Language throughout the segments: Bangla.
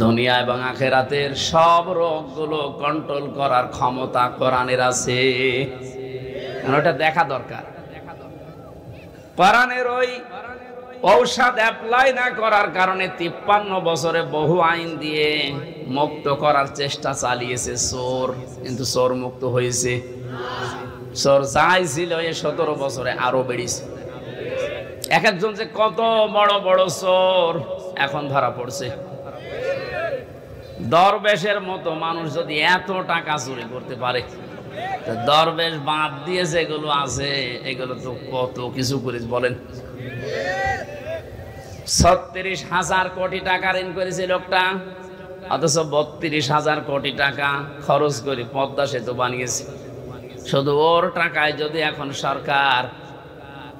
দুনিয়া এবং আখিরাতের সব রোগগুলো কন্ট্রোল করার ক্ষমতা কোরআনের আছে। ওটা দেখা দরকার। কোরআনের ওই ঔষধ অ্যাপ্লাই না করার কারণে 53 বছরে বহু আইন দিয়ে মুক্ত করার চেষ্টা চালিয়েছে চোর, কিন্তু চোর মুক্ত হয়েছে? চোর চাইছিল 17 বছরে আরো বেড়েছে। এক একজন যে কত বড় বড় চোর এখন ধরা পড়ছে। দরবেশের মতো মানুষ যদি এত টাকা চুরি করতে পারে, দরবেশ বাদ দিয়ে যেগুলো আছে এগুলো তো কত কিছু করিস বলেন। 36,000 কোটি টাকা ঋণ করেছে লোকটা, অথচ 32,000 কোটি টাকা খরচ করে পদ্মা সেতু বানিয়েছে। শুধু ওর টাকায় যদি এখন সরকার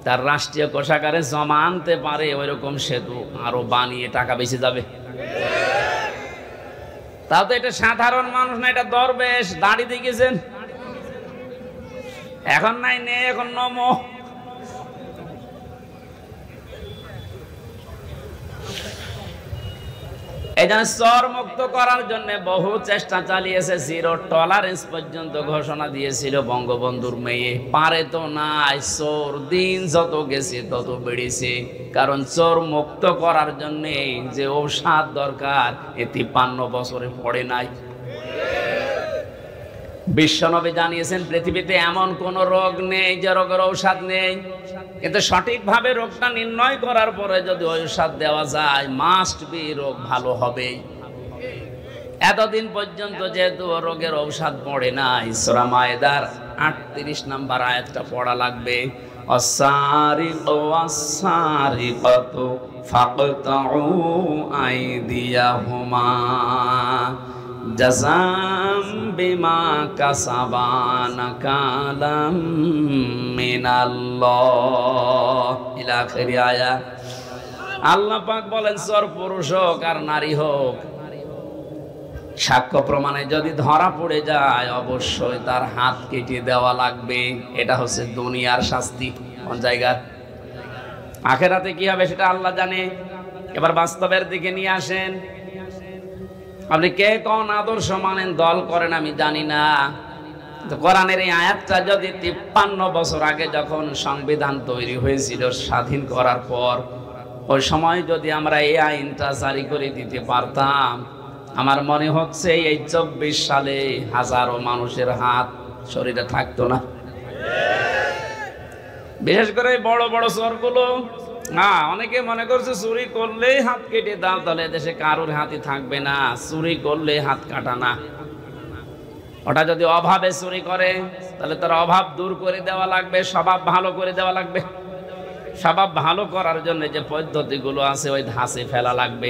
তার রাষ্ট্রীয় কোষাগারে জমা আনতে পারে, ওই রকম সেতু আরো বানিয়ে টাকা বেঁচে যাবে। তাও তো এটা সাধারণ মানুষ না, এটা দরবেশ। দাড়ি দেখেছেন? এখন নাই নেই, এখন নমো। এই জন্য চোর মুক্ত করার জন্য বহু চেষ্টা চালিয়েছে। 0 টলারেন্স পর্যন্ত ঘোষণা দিয়েছিল বঙ্গবন্ধুর মেয়ে। পারে তো নাই। চোর দিন যত গেছে তত বেড়েছে। কারণ চোর মুক্ত করার জন্য যে ঔষধ দরকার, 53 বছরে পড়ে নাই। বিশ্বনবী জানিয়েছেন পৃথিবীতে এমন কোন রোগ নেই যে রোগের ঔষধ নেই, কিন্তু সঠিকভাবে রোগটা নির্ণয় করার পরে যদি ঔষধ দেওয়া যায়, মাস্ট বি রোগ ভালো হবে। এতদিন পর্যন্ত যেহেতু রোগের ঔষধ পড়ে নাই, সূরা মায়েদার 38 নম্বর আয়াতটা পড়া লাগবে। অসারিকু ওয়াসারিকাতু ফাকতাউ আইদিয়াহুমা জাযাম বিমা কাসাবা নাকালাম মিনাল্লাহ ইলা আখির আয়াত। আল্লাহ পাক বলেন, চোর পুরুষ হোক আর নারী হোক, সাক্ষ্য প্রমাণে যদি ধরা পড়ে যায় অবশ্যই তার হাত কেটে দেওয়া লাগবে। এটা হচ্ছে দুনিয়ার শাস্তি। কোন জায়গার? আখিরাতে কি হবে সেটা আল্লাহ জানে। এবার বাস্তবের দিকে নিয়ে আসেন। আপনি কে কোন আদর্শ মানেন, দল করেন, আমি জানি না। কোরআনের এই আয়াতটা যদি 53 বছর আগে যখন সংবিধান তৈরি হয়েছিল স্বাধীন করার পর, ওই সময় যদি আমরা এই আইনটা জারি করে দিতে পারতাম, আমার মনে হচ্ছে এই 24 সালে হাজারো মানুষের হাত শরীরে থাকতো না। বিশেষ করে বড় বড় চোরগুলো। হ্যাঁ, অনেকে মনে করছে চুরি করলেই হাত কেটে দাও, তাহলে দেশে কারোর হাতই থাকবে না। চুরি করলে হাত কাটা না, ওটা যদি অভাবে চুরি করে তাহলে তার অভাব দূর করে দেওয়া লাগবে, স্বভাব ভালো করে দেওয়া লাগবে। স্বভাব ভালো করার জন্য যে পদ্ধতিগুলো আছে ওই ধাঁচে ফেলা লাগবে।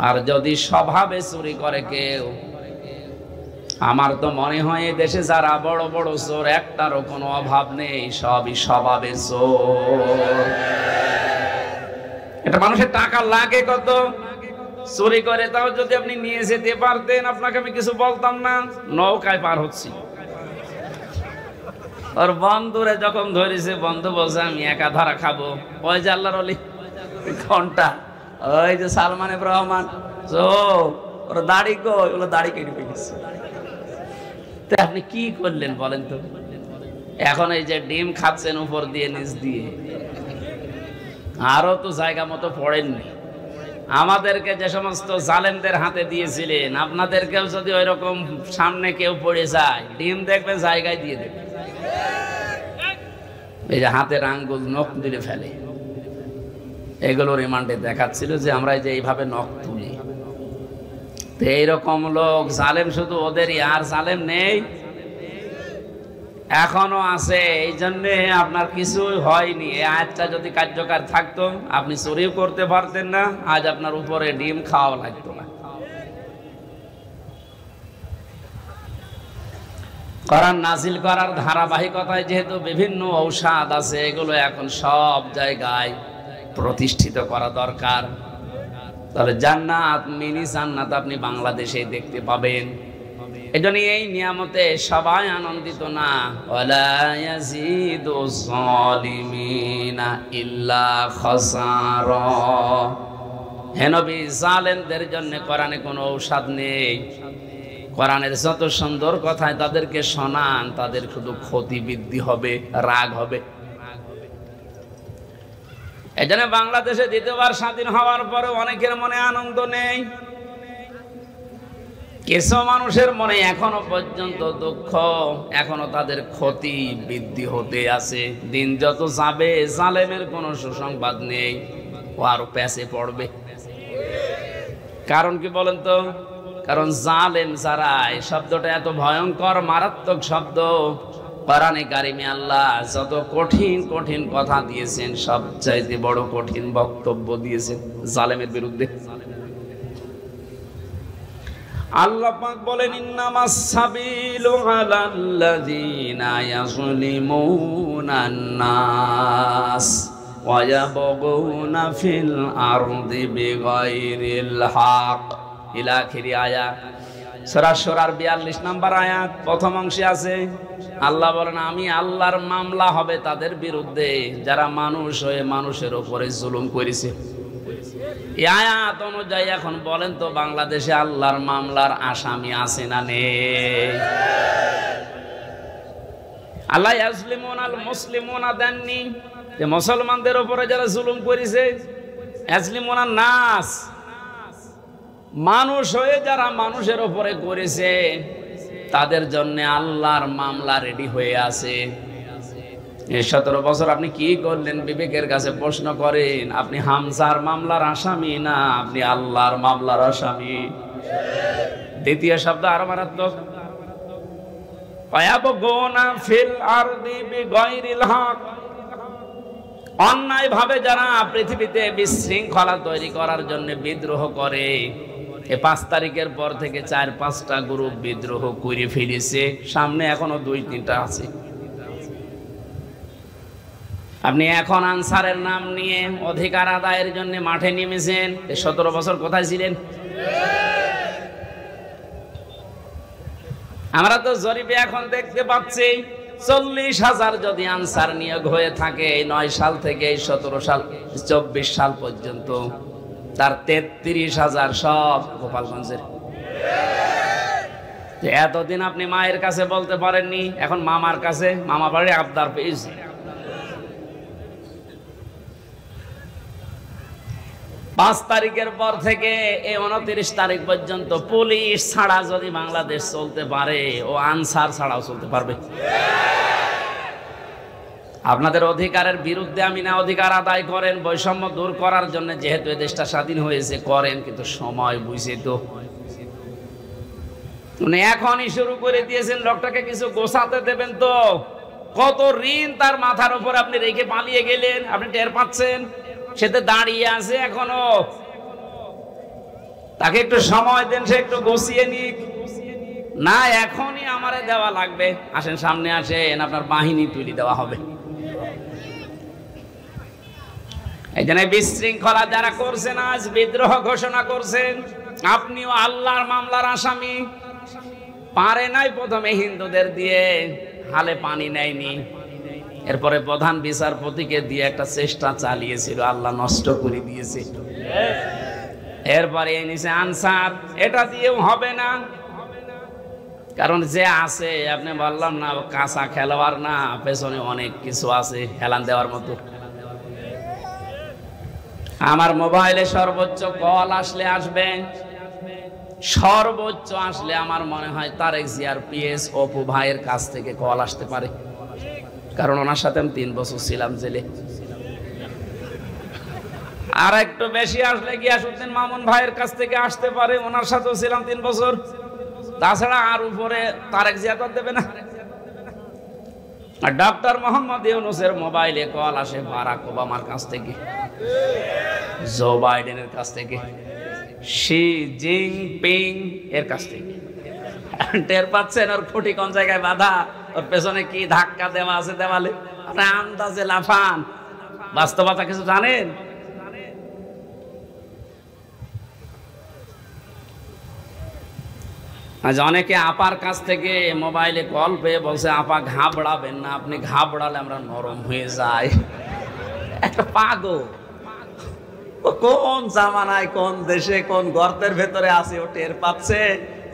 আর যদি স্বভাবে চুরি করে কেউ, আমার তো মনে হয় এই দেশে যারা বড় বড় চোর, একটারও কোনো অভাব নেই, সবই স্বভাবে চোর। এটা মানুষের টাকা লাগে কত, চুরি করে তাও যদি আপনি নিয়ে যেতে পারতেন, আপনাকে আমি কিছু বলতাম না। নৌকায় পার হচ্ছি, ওর বন্ধুরে যখন ধরেছে, বন্ধু বলছে আমি একা ধরা খাবো। ওই যে আল্লাহর ওলি ঘন্টা, ওই যে সালমান এফ রহমান, ওর দাড়ি কই, ওগুলো দাড়ি কেটে ফেলেছে। তো আপনি কি করলেন বলেন তো? এখন এই যে ডিম খাচ্ছেন উপর দিয়ে নিচ দিয়ে, আরো তো জায়গা মতো পড়েননি। আমাদেরকে যে সমস্ত জালেমদের হাতে দিয়েছিলেন, আপনাদেরকেও যদি ওই রকম সামনে কেউ পড়ে যায়, ডিম দেখবে জায়গায় দিয়ে দেবে। এই যে হাতের আঙ্গুল নখ দিলে ফেলে, এগুলো রিমান্ডে দেখাচ্ছিল যে আমরা যে এইভাবে নখ তুলি। তো এইরকম লোক জালেম শুধু ওদেরই, আর জালেম নেই, এখনো আছে। এই জন্যে আপনার কিছু হয়নি। এই আয়াতটা যদি কার্যকর থাকতো, আপনি চুরিও করতে পারতেন না, আজ আপনার উপরে ডিম খাওয়া লাগতো না। কোরআন নাজিল করার ধারাবাহিকতায় যেহেতু বিভিন্ন ঔষধ আছে, এগুলো এখন সব জায়গায় প্রতিষ্ঠিত করা দরকার। তাহলে জান্নাত, মিনি জান্নাত আপনি বাংলাদেশে দেখতে পাবেন। এজন্য এই নিয়ামতে সবাই আনন্দিত না। ওয়ালা ইয়াজিদু যালিমিনা ইল্লা খাসারা। হে নবী, জালেমদের জন্য কোরআনে কোনো ঔষধ নেই। কোরআনের যত সুন্দর কথায় তাদেরকে শোনান, তাদের শুধু ক্ষতি বৃদ্ধি হবে, রাগ হবে। এজন্য বাংলাদেশে দ্বিতীয়বার স্বাধীন হওয়ার পরে অনেকের মনে আনন্দ নেই, কিছু মানুষের মনে এখনো পর্যন্ত দুঃখ, এখনো তাদের ক্ষতি বৃদ্ধি হতে আছে। দিন যত যাবে জালেমের কোনো সুসংবাদ নেই, ও আরো প্যাচে পড়বে। কারণ কি বলেন তো? কারণ জালেম যারা, এই শব্দটা এত ভয়ঙ্কর মারাত্মক শব্দ। কোরআনে কারিমে আল্লাহ যত কঠিন কঠিন কথা দিয়েছেন, সবচাইতে বড় কঠিন বক্তব্য দিয়েছেন জালেমের বিরুদ্ধে। আল্লাহ পাক বলেন, ইন্নামাস সাবিলু আলাল্লাযিনা ইয়াযলিমুনান নাস ওয়া ইয়াবগুনা ফিল আরদি বিগাইরিল হক। ইলা আখিরি আয়াত। সূরা সূরার 42 নম্বর আয়াত প্রথম অংশে আছে, আল্লাহ বলেন, আমি আল্লাহর মামলা হবে তাদের বিরুদ্ধে যারা মানুষ হয়ে মানুষের উপরে জুলুম করেছে। এই আয়াত অনুযায়ী এখন বলেন তো, বাংলাদেশে আল্লাহর মামলার আসামি আছে না নেই? আল্লাহ ইয়াজলিমুনাল মুসলিমুনা দেননি, যে মুসলমানদের উপরে যারা জুলুম করেছে, ইয়াজলিমুনান নাস, মানুষ হয়ে যারা মানুষের উপরে করেছে, তাদের জন্য আল্লাহর মামলা রেডি হয়ে আছে। 17 বছর আপনি কি করলেন? বিবেকের কাছে প্রশ্ন করেন। আপনি হামজার মামলার আসামি না আপনি আল্লাহর মামলার আসামি? দ্বিতীয় শব্দ আরো মারাত্মক, ওয়ায়াবগুনা ফিল আরদি বিগাইরিল হক। অন্যায় ভাবে যারা পৃথিবীতে বিশৃঙ্খলা তৈরি করার জন্য বিদ্রোহ করে, 5 তারিখের পর থেকে 4-5টা গ্রুপ বিদ্রোহ করে ফেলেছে, সামনে এখনো 2-3টা আছে। আপনি এখন আনসারের নাম নিয়ে অধিকার আদায়ের জন্য মাঠে নেমেছেন, 17 বছর কোথায় ছিলেন? আমরা তো জরিপে এখন দেখতে পাচ্ছি 40,000 যদি আনসার নিয়োগ হয়ে থাকে 9 সাল থেকে 17 সাল 24 সাল পর্যন্ত, তার 33,000 সব গোপালগঞ্জের। এতদিন আপনি মায়ের কাছে বলতে পারেননি, এখন মামার কাছে, মামা বাড়ি আবদার পেয়েছে। 5 তারিখের পর থেকে এই 29 তারিখ পর্যন্ত পুলিশ ছাড়া যদি বাংলাদেশ চলতে পারে, ও আনসার ছাড়াও চলতে পারবে। আপনাদের অধিকারের বিরুদ্ধে আমি না, অধিকার আদায় করেন, বৈষম্য দূর করার জন্য, যেহেতু এই দেশটা স্বাধীন হয়েছে, করেন, কিন্তু সময় বুঝে তো উনি এখনই শুরু করে দিয়েছেন। লোকটাকে কিছু গোছাতে দেবেন তো, কত ঋণ তার মাথার উপর আপনি রেখে পালিয়ে গেলেন, আপনি টের পাচ্ছেন? সেটা দাঁড়িয়ে আছে এখনো, তাকে একটু সময় দেন, সে একটু গুছিয়ে নিক। না, এখনই আমারে দেওয়া লাগবে, আসেন সামনে আসেন, আপনার বাহিনী তুলে দেওয়া হবে। এই জন্য বিশৃঙ্খলা যারা করছেন, আজ বিদ্রোহ ঘোষণা করছেন, আপনিও আল্লাহর মামলার আসামি। পারে নাই প্রথমে হিন্দুদের দিয়ে, হালে পানি নেয়নি, এরপরে প্রধান বিচারপতিকে দিয়ে একটা চেষ্টা চালিয়েছিল, আল্লাহ নষ্ট করে দিয়েছে। এরপরে নিচে আনসার, এটা দিয়েও হবে না, কারণ যে আছে, আপনি বললাম না, কাঁচা খেলোয়াড় না, পেছনে অনেক কিছু আছে হেলান দেওয়ার মতো। আমার মোবাইলে সর্বোচ্চ কল আসলে আসবে, সর্বোচ্চ আসলে আমার মনে হয় তারেক জিয়ার PS অপু ভাইয়ের কাছ থেকে কল আসতে পারে, কারণ ওনার সাথে আমি 3 বছর ছিলাম জেলে। আর একটু বেশি আসলে গিয়াসউদ্দিন মামুন ভাইয়ের কাছ থেকে আসতে পারে, ওনার সাথেও ছিলাম 3 বছর। তাছাড়া আর উপরে তারেক জিয়া তো দেবে না। আর ডক্টর মোহাম্মদ ইউনূসের মোবাইলে কল আসে বারাক ওবামার কাছ থেকে, জো বাইডেনের কাছ থেকে, শি জিনপিং এর কাছ থেকে। টের পাচ্ছেন ওর খুঁটি কোন জায়গায় বাঁধা, ওর পেছনে কি ধাক্কা দেওয়া আছে দেওয়ালে? আপনি আন্দাজে লাফান, বাস্তবতা কিছু জানেন? আজ অনেকে আপার কাছ থেকে মোবাইলে কল পেয়ে বলছে, আপা ঘাবড়াবেন না, আপনি ঘাবড়ালে আমরা নরম হয়ে যাই। একটা পাগল, ও কোন জামানায়, কোন দেশে, কোন গর্তের ভেতরে আছে ও টের পাচ্ছে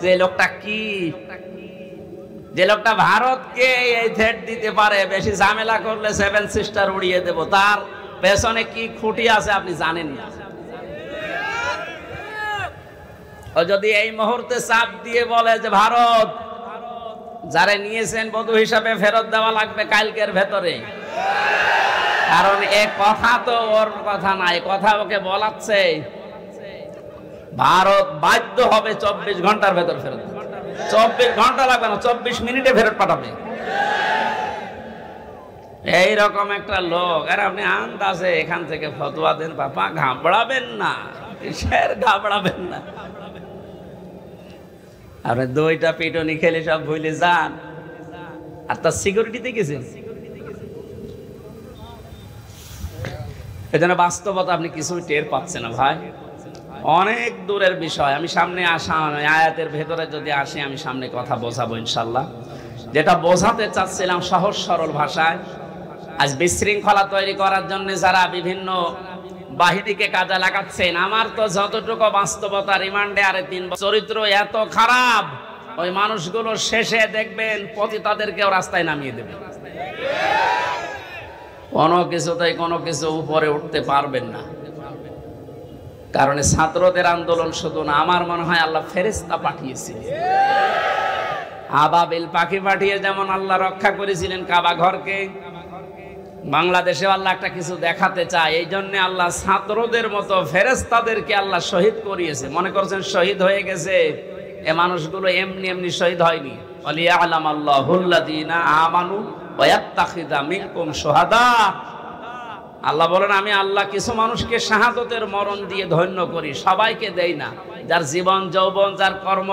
যে লোকটা কি, যে লোকটা ভারতকে এই থ্রেট দিতে পারে, বেশি ঝামেলা করলে 7 সিস্টার উড়িয়ে দেব, তার পেছনে কি খুঁটি আছে আপনি জানেন না। ও যদি এই মুহূর্তে চাপ দিয়ে বলে যে ভারত যারা নিয়েছেন বধূ হিসাবে ফেরত দেওয়া লাগবে কালকের ভেতরে, কারণ এ কথা তো ওর কথা না, এ কথা ওকে বলাচ্ছে, ভারত বাধ্য হবে 24 ঘন্টার ভেতর ফেরত, 24 ঘন্টা লাগবে না, 24 মিনিটে ফেরত পাঠাবে। এইরকম একটা লোক। আর আপনি আন্দাজে এখান থেকে ফতোয়া দেন, বাবা ঘাবড়াবেন না, কিসের ঘাবড়াবেন না, আপনি 2টা পিটনি খেলে সব ভুলে যান। আর তার সিকিউরিটিতে গেছেন, এজন্য বাস্তবতা আপনি কিছুই টের পাচ্ছেন না ভাই, অনেক দূরের বিষয়। আমি সামনে আসা আয়াতের ভেতরে যদি আসি, আমি সামনে কথা বোঝাবো ইনশাল্লাহ। যেটা বোঝাতে চাচ্ছিলাম সহজ সরল ভাষায়, আজ বিশৃঙ্খলা তৈরি করার জন্য যারা বিভিন্ন বাহিনীকে কাজে লাগাচ্ছেন, আমার তো যতটুকু বাস্তবতা, রিমান্ডে আরে 3 বছর, চরিত্র এত খারাপ, ওই মানুষগুলো শেষে দেখবেন পতিতাদেরকেও রাস্তায় নামিয়ে দেবে, কোনো কিছুতেই কোনো কিছু উপরে উঠতে পারবেন না। কারণ ছাত্রদের আন্দোলন শুধু না, আমার মনে হয় আল্লাহ ফেরেশতা পাঠিয়েছিলেন, আবাবিল পাখি পাঠিয়ে যেমন আল্লাহ রক্ষা করেছিলেন কাবা ঘরকে, বাংলাদেশে আল্লাহ একটা কিছু দেখাতে চায়, এই জন্য আল্লাহ ছাত্রদের মতো ফেরেশতাদেরকে আল্লাহ শহীদ করিয়েছে। মনে করছেন শহীদ হয়ে গেছে, এ মানুষগুলো এমনি এমনি শহীদ হয়নি। ওয়ালিয়ালাম আল্লাহুল্লাযীনা আমানু ওয়া ইয়াত্তাখিযা মিনকুম শুহাদা। আল্লাহ বলেন, আমি আল্লাহ কিছু মানুষকে শাহাদতের মরণ দিয়ে ধন্য করি, সবাইকে দেই না। যার জীবন যৌবন, যার কর্ম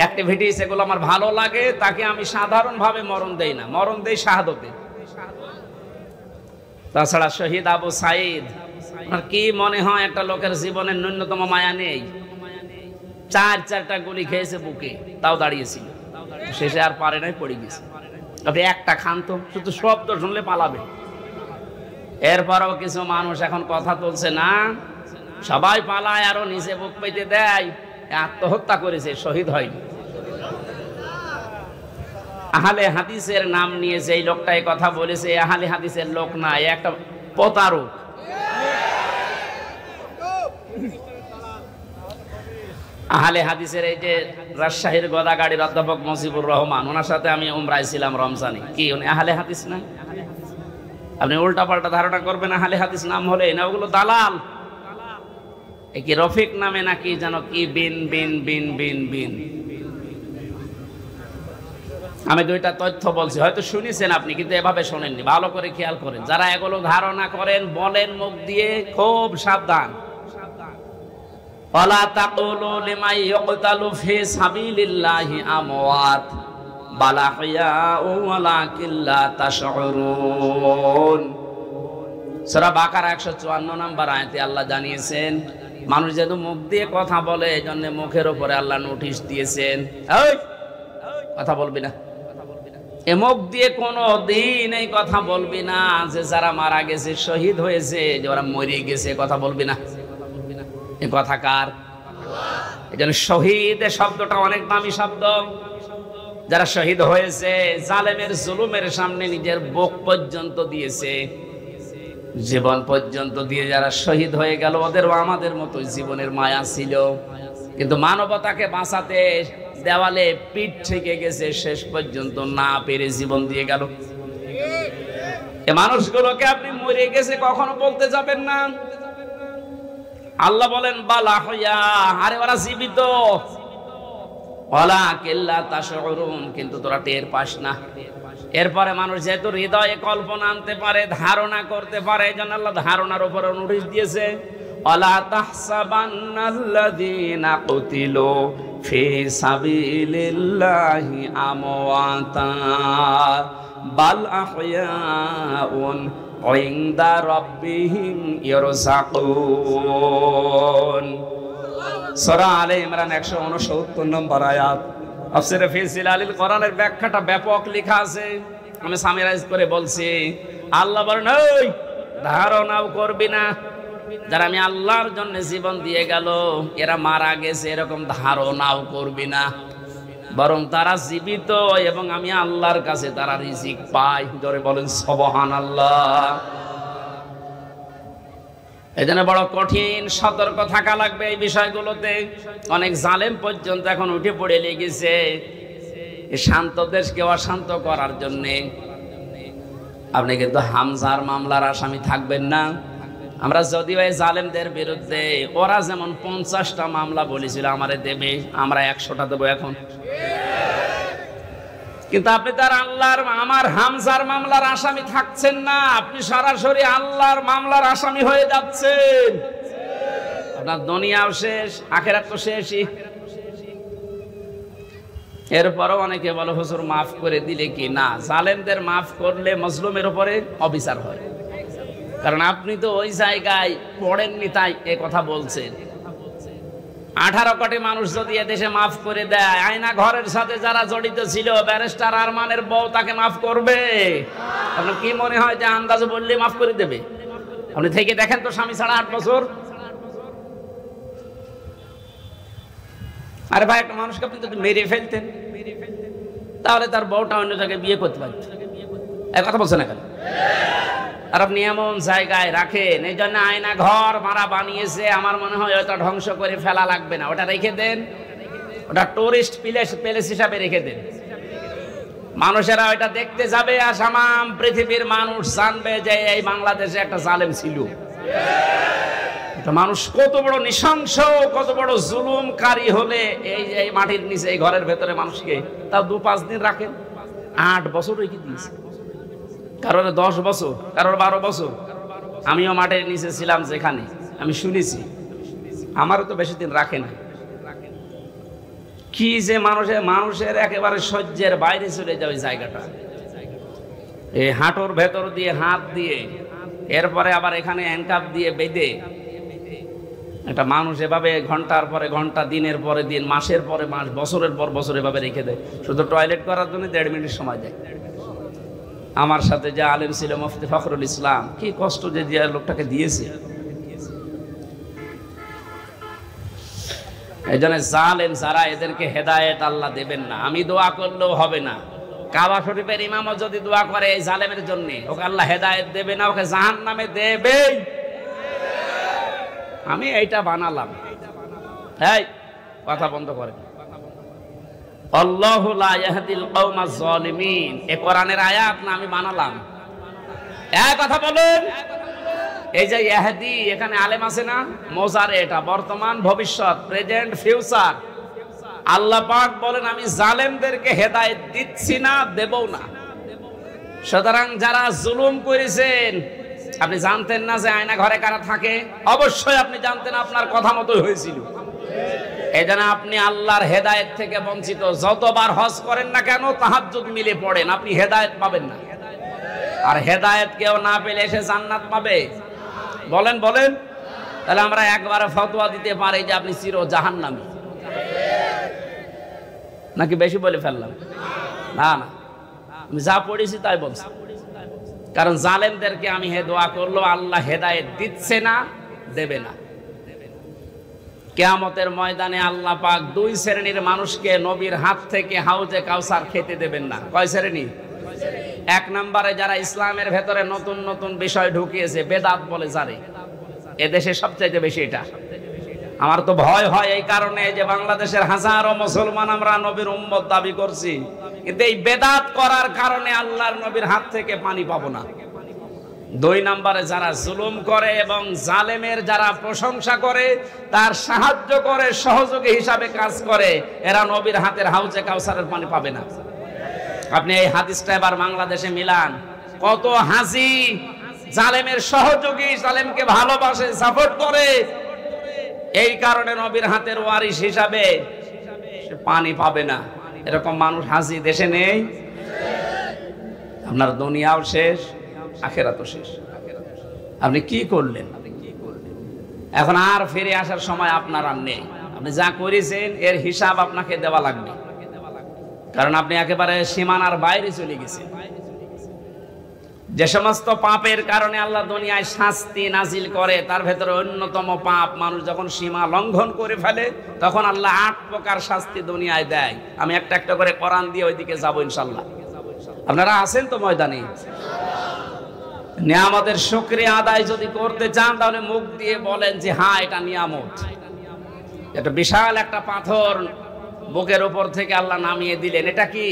অ্যাক্টিভিটিস এগুলো আমার ভালো লাগে, তাকে আমি সাধারণভাবে মরণ দেই না, মরণ দেই শাহাদতে। তাছাড়া শহীদ আবু সাইদ, আর কি মনে হয় একটা লোকের জীবনের ন্যূনতম মায়া নেই? 4টা গুলি খেয়েছে বুকে, তাও দাঁড়িয়েছিল, শেষে আর পারে নাই, পড়ে গেছে। আপনি একটা খান তো, শুধু শব্দ শুনলে পালাবে। এরপরও কিছু মানুষ এখন কথা তুলছে না, সবাই পালায়, আরো নিচে বুক পেতে দেয়, আত্মহত্যা করেছে, শহীদ হয়নি। আহলে হাদিসের নাম নিয়ে যেই লোকটা এই কথা বলেছে, আহলে হাদিসের লোক না, একটা প্রতারক। আহলে হাদিসের এই যে রাজশাহীর গোদাগাড়ির অধ্যাপক মুজিবুর রহমান, ওনার সাথে আমি উমরায় ছিলাম রমজানে, কি উনি আহলে হাদিস না? আপনি উল্টা পাল্টা ধারণা করবেন আহলে হাদিস নাম হলে না, ওগুলো দালাল। এই কি রফিক নামে নাকি যেন কি বিন বিন বিন বিন বিন। আমি 2টা তথ্য বলছি, হয়তো শুনেছেন আপনি, কিন্তু এভাবে শোনেননি, ভালো করে খেয়াল করেন। যারা এগুলো ধারণা করেন, বলেন মুখ দিয়ে, খুব সাবধান। ওয়ালা তাকুলু লিমান ইয়ুকতালু ফি সাবিলিল্লাহি আমওয়াত বাল আহইয়াউ ওয়ালাকিন লা তাশউরুন। সূরা বাকারা 154 নম্বর আয়াতে আল্লাহ জানিয়েছেন, মানুষ যেহেতু মুখ দিয়ে কথা বলে, এজন্য মুখের উপরে আল্লাহ নোটিশ দিয়েছেন, এই কথা বলবি না, এ মুখ দিয়ে কোনো দিন এই কথা বলবি না যে যারা মারা গেছে, শহীদ হয়েছে, যে ওরা মরে গেছে, কথা বলবি না। এ কথা কার? এই জন্য শহীদ শব্দটা অনেক দামি শব্দ। যারা শহীদ হয়েছে, জালেমের জুলুমের সামনে নিজের বুক পর্যন্ত দিয়েছে, জীবন পর্যন্ত দিয়ে যারা শহীদ হয়ে গেল, ওদেরও আমাদের মতো জীবনের মায়া ছিল, কিন্তু মানবতাকে বাঁচাতে দেওয়ালে পিঠ থেকে গেছে, শেষ পর্যন্ত না পেরে জীবন দিয়ে গেল। এই মানুষগুলোকে আপনি মরে গেছে কখনো বলতে যাবেন না। আল্লাহ বলেন বালা হইয়া, আরে ওরা জীবিত, ওয়ালাকিন লা তাশউরুন, কিন্তু তোরা টের পাস না। এরপরে মানুষ যেহেতু হৃদয়ে কল্পনা আনতে পারে, ধারণা করতে পারে, এজন্য আল্লাহ ধারণার উপরে নোটিশ দিয়েছে, ওয়ালা তাহসাবান্নাল্লাযীনা কুতিলু ফি সাবিলিল্লাহি আমওয়াতা বাল আহইয়াউন ইনদা রাব্বিহিম ইয়ারযাকুন। সূরা আলে ইমরান 169 নম্বর আয়াত। তাফসীরে ফি জিলালিল কোরআনের ব্যাখ্যাটা ব্যাপক লেখা আছে, আমি সামিরাইজ করে বলছি। আল্লাহ বলেন, এই ধারণাও করবি না, যারা আমি আল্লাহর জন্য জীবন দিয়ে গেল এরা মারা গেছে এরকম ধারণাও করবি না, বরং তারা জীবিত এবং আমি আল্লাহর কাছে তারা রিজিক পায়। জোরে বলেন সুবহানাল্লাহ। এজন্য বড় কঠিন সতর্ক থাকা লাগবে এই বিষয়গুলোতে। অনেক জালেম পর্যন্ত এখন উঠে পড়ে লেগেছে শান্ত দেশকে অশান্ত করার জন্যে। আপনি কিন্তু হামজার মামলার আসামি থাকবেন না। আমরা যদিও এই জালেমদের বিরুদ্ধে ওরা যেমন 50টা মামলা বলেছিল আমারে দেবে, আমরা 100টা দেবো এখন। কিন্তু আপনি তার আল্লাহর আমার হামজার মামলার আসামি থাকছেন না, আপনি সরাসরি আল্লাহর মামলার আসামি হয়ে যাচ্ছেন। আপনার দুনিয়াও শেষ, আখিরাত তো শেষই। এরপরও অনেকে বলে হুজুর মাফ করে দিলে কি না, জালেমদের মাফ করলে মজলুমের উপরে অবিচার হয়। কারণ আপনি তো ওই জায়গায় পড়েননি তাই এ কথা বলছেন। 18 কোটি মানুষ যদি এদেশে মাফ করে দেয়, আয়না ঘরের সাথে যারা জড়িত ছিল ব্যারিস্টার আরমানের বউ তাকে মাফ করবে? আপনার কি মনে হয় যে আন্দাজে বললে মাফ করে দেবে? আপনি থেকে দেখেন তো স্বামী ছাড়া 8 বছর। আরে ভাই, একটা মানুষকে আপনি যদি মেরে ফেলতেন তাহলে তার বউটা অন্য জায়গায় বিয়ে করতে পারত। এক কথা বলছেন না কেন? আর আপনি এমন জায়গায় রাখেন, এই জন্য আয়না ঘর মারা বানিয়েছে। আমার মনে হয় ওটা ধ্বংস করে ফেলা লাগবে না, ওটা রেখে দেন, ওটা টুরিস্ট প্লেস হিসাবে রেখে দেন। মানুষেরা ওইটা দেখতে যাবে আর সামাম পৃথিবীর মানুষ জানবে যে এই বাংলাদেশে একটা জালেম ছিল। মানুষ কত বড় নৃশংস, কত বড় জুলুমকারী হলে এই মাটির নিচে এই ঘরের ভেতরে মানুষকে তাও 2-5 দিন রাখেন। 8 বছর রেখে দিয়েছে, কারোর 10 বছর, কারোর 12 বছর। আমিও মাটির নিচে ছিলাম, যেখানে আমি শুনেছি। আমারও তো বেশি দিন রাখে না। কি যে মানুষের একেবারে সহ্যের বাইরে চলে যায় ওই জায়গাটা। এই হাঁটুর ভেতর দিয়ে হাত দিয়ে, এরপরে আবার এখানে হ্যান্ডকাপ দিয়ে বেঁধে একটা মানুষ এভাবে ঘন্টার পরে ঘন্টা, দিনের পরে দিন, মাসের পরে মাস, বছরের পর বছর এভাবে রেখে দেয়। শুধু টয়লেট করার জন্য 1.5 মিনিট সময় দেয়। আমার সাথে যে আলেম ছিল মুফতি ফখরুল ইসলাম, কি কষ্ট যে লোকটাকে দিয়েছে। এই জন্য জালেম যারা, এদেরকে হেদায়েত আল্লাহ দেবেন না। আমি দোয়া করলেও হবে না। কাবা শরীফের ইমামও যদি দোয়া করে এই জালেমের জন্য, ওকে আল্লাহ হেদায়েত দেবে না, ওকে জাহান্নামে দেবে। আমি এইটা বানালাম। এই কথা বন্ধ করেন। আল্লাহু লা ইয়াহদিল কওমাজ জালিমিন, এ কোরআনের আয়াত না আমি বানালাম। এই কথা বলেন। এই যে ইয়াহদি, এখানে আলেম আছে না, মোজারে, এটা বর্তমান, ভবিষ্যৎ, প্রেজেন্ট, ফিউচার। আল্লাহ পাক বলেন আমি জালেমদেরকে হেদায়েত দিচ্ছি না, দেবও না। সুতরাং যারা জুলুম করেছেন, আপনি জানতেন না যে আয়না ঘরে কারা থাকে? অবশ্যই আপনি জানতেন, আপনার কথা মতোই হয়েছিল। এই জন্য আপনি আল্লাহর হেদায়েত থেকে বঞ্চিত। যতবার হজ করেন না কেন, তাহাজ্জুদ মিলে পড়েন, আপনি হেদায়েত পাবেন না। আর হেদায়েত কেউ না পেলে এসে জান্নাত পাবে? বলেন বলেন। তাহলে আমরা একবারে ফতোয়া দিতে পারি যে আপনি চির জাহান্নামী, নাকি বেশি বলে ফেললাম? না না, আমি যা পড়েছি তাই বলছি। কারণ জালেমদেরকে আমি দোয়া করলো, আল্লাহ হেদায়েত দিচ্ছে না, দেবে না। কিয়ামতের ময়দানে আল্লাহ পাক 2 শ্রেণীর মানুষকে নবীর হাত থেকে হাউজে কাউসার খেতে দেবেন না। কয় শ্রেণী? 1 নম্বরে যারা ইসলামের ভেতরে নতুন নতুন বিষয় ঢুকিয়েছে, বেদাত বলে যারে, এদেশে সবচাইতে বেশি এটা। আমার তো ভয় হয় এই কারণে যে বাংলাদেশের হাজারো মুসলমান আমরা নবীর উম্মত দাবি করছি, কিন্তু এই বেদাত করার কারণে আল্লাহর নবীর হাত থেকে পানি পাবো না। 2 নম্বরে যারা জুলুম করে এবং জালেমের যারা প্রশংসা করে, তার সাহায্য করে, সহযোগী হিসাবে কাজ করে, এরা নবীর হাতের হাউজে কাউসারের পানি পাবে না। আপনি এই হাদিসটা এবার বাংলাদেশে মিলান। কত হাজি জালেমের সহযোগী, জালেমকে ভালোবাসে, সাপোর্ট করে, এই কারণে নবীর হাতের ওয়ারিশ হিসাবে সে পানি পাবে না। এরকম মানুষ হাজি দেশে নেই। আপনার দুনিয়াও শেষ, আখিরাতও শেষ। আপনি কি করলেন? এখন আর ফিরে আসার সময় আপনার আর নেই। আপনি যা করেছেন এর হিসাব আপনাকে দেওয়া লাগবে, কারণ আপনি একেবারে সীমানার বাইরে চলে গেছেন। যে সমস্ত পাপের কারণে আল্লাহ দুনিয়ায় শাস্তি নাজিল করে তার ভেতরে অন্যতম পাপ, মানুষ যখন সীমা লঙ্ঘন করে ফেলে তখন আল্লাহ 8 প্রকার শাস্তি দুনিয়ায় দেয়। আমি একটা একটা করে কোরআন দিয়ে ওইদিকে যাবো ইনশাল্লাহ। আপনারা আছেন তো ময়দানে? নিয়ামতের শুকরিয়া আদায় যদি করতে চান তাহলে মুখ দিয়ে বলেন যে হ্যাঁ এটা নিয়ামত। এটা বিশাল একটা পাথর বুকের উপর থেকে আল্লাহ নামিয়ে দিলেন, এটা কি?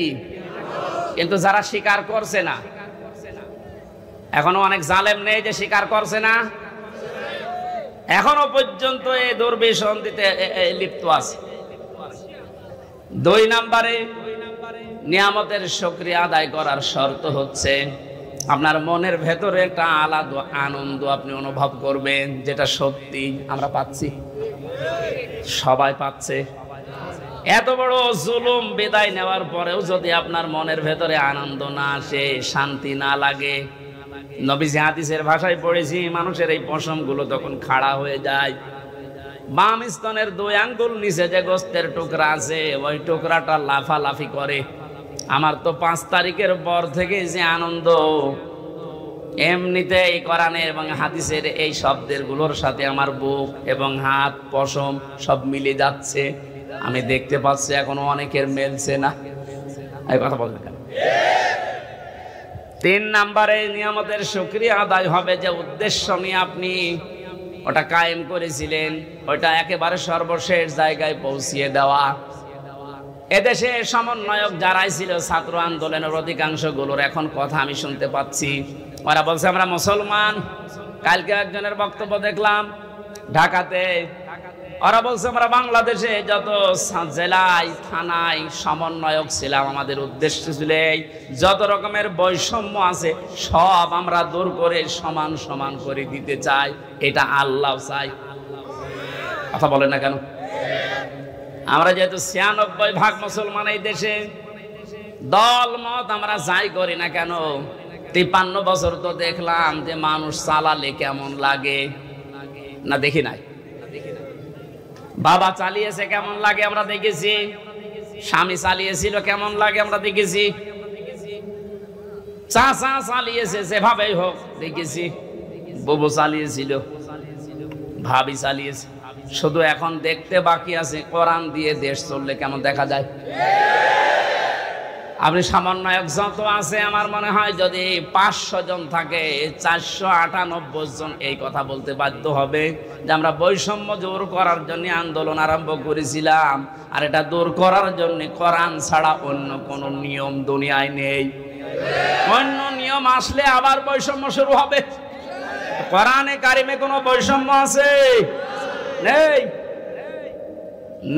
কিন্তু যারা স্বীকার করছে না, এখনো অনেক জালেম নেই যে স্বীকার করছে না, এখনো পর্যন্ত এই দুর্বিসন্ধিতে লিপ্ত আছে। 2 নম্বরে নিয়ামতের শুকরিয়া আদায় করার শর্ত হচ্ছে আপনার মনের ভেতরে একটা আলাদা আনন্দ আপনি অনুভব করবেন, যেটা সত্যি আমরা পাচ্ছি, সবাই পাচ্ছে। এত বড় জুলুম বিদায় নেওয়ার পরেও যদি আপনার মনের ভেতরে আনন্দ না আসে, শান্তি না লাগে, নবীজি হাদিসের ভাষায় পড়েছি মানুষের এই পশমগুলো তখন খাড়া হয়ে যায়। বাম স্তনের 2 আঙ্গুল নিচে যে গোস্তের টুকরা আছে ওই টুকরাটা লাফালাফি করে। আমার তো 5 তারিখের পর থেকে যে আনন্দ, এমনিতে এই কোরআনের এবং হাদিসের এই শব্দের গুলোর সাথে আমার বুক এবং হাত পশম সব মিলে যাচ্ছে। আমি দেখতে পাচ্ছি এখনো অনেকের মেলছে না। এই কথা বলবেন কেন? 3 নম্বরে নিয়ামতের শুকরিয়া আদায় হবে যে উদ্দেশ্য নিয়ে আপনি ওটা কায়েম করেছিলেন, ওটা একেবারে সর্বশেষ জায়গায় পৌঁছিয়ে দেওয়া। এদেশে সমন্বয়ক যারাই ছিল ছাত্র আন্দোলনের অধিকাংশ গুলোর এখন কথা আমি শুনতে পাচ্ছি, ওরা বলছে আমরা মুসলমান। কালকে একজনের বক্তব্য দেখলাম ঢাকাতে, ওরা বলছে আমরা বাংলাদেশে যত জেলায় থানায় সমন্বয়ক ছিলাম আমাদের উদ্দেশ্য ছিল যত রকমের বৈষম্য আছে সব আমরা দূর করে সমান সমান করে দিতে চাই, এটা আল্লাহ চাই। কথা বলেন না কেন? আমরা যেহেতু 96% মুসলমান এই দেশে, দল মত আমরা যাই করি না কেন, 53 বছর তো দেখলাম যে মানুষ চালালে কেমন লাগে না, দেখি নাই? বাবা চালিয়েছে কেমন লাগে আমরা দেখেছি, স্বামী চালিয়েছিল কেমন লাগে আমরা দেখেছি, চাচা চালিয়েছে যেভাবেই হোক দেখেছি, বুবু চালিয়েছিল, ভাবি চালিয়েছে। শুধু এখন দেখতে বাকি আছে কোরআন দিয়ে দেশ চললে কেমন দেখা যায়। আপনি সমন্বয়ক যত আছে আমার মনে হয় যদি 500 জন থাকে 498 জন এই কথা বলতে বাধ্য হবে যে আমরা বৈষম্য দূর করার জন্য আন্দোলন আরম্ভ করেছিলাম, আর এটা দূর করার জন্য কোরআন ছাড়া অন্য কোন নিয়ম দুনিয়ায় নেই। অন্য নিয়ম আসলে আবার বৈষম্য শুরু হবে। কোরআনে কারিমে কোনো বৈষম্য আছে? নেই।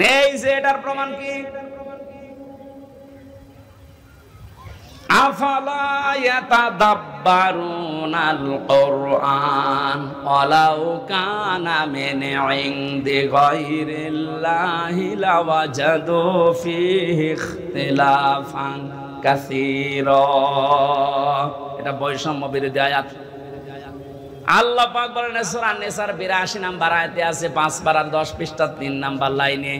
নেই যে এটার প্রমাণ কি? আফালা ইয়াতাদাব্বারুনাল কুরআন ওয়ালাউ কানা মিন ইনদি গায়রিল্লাহি লাওয়াজাদু ফীহি ইখতিলাফান কাসীরা। এটা বৈষম্য বিরোধী আয়াত। আল্লাহ পাক বলেন সূরা নিসার 82 নম্বর আয়াতে আছে 5 পারার 10 পৃষ্ঠা 3 নম্বর লাইনে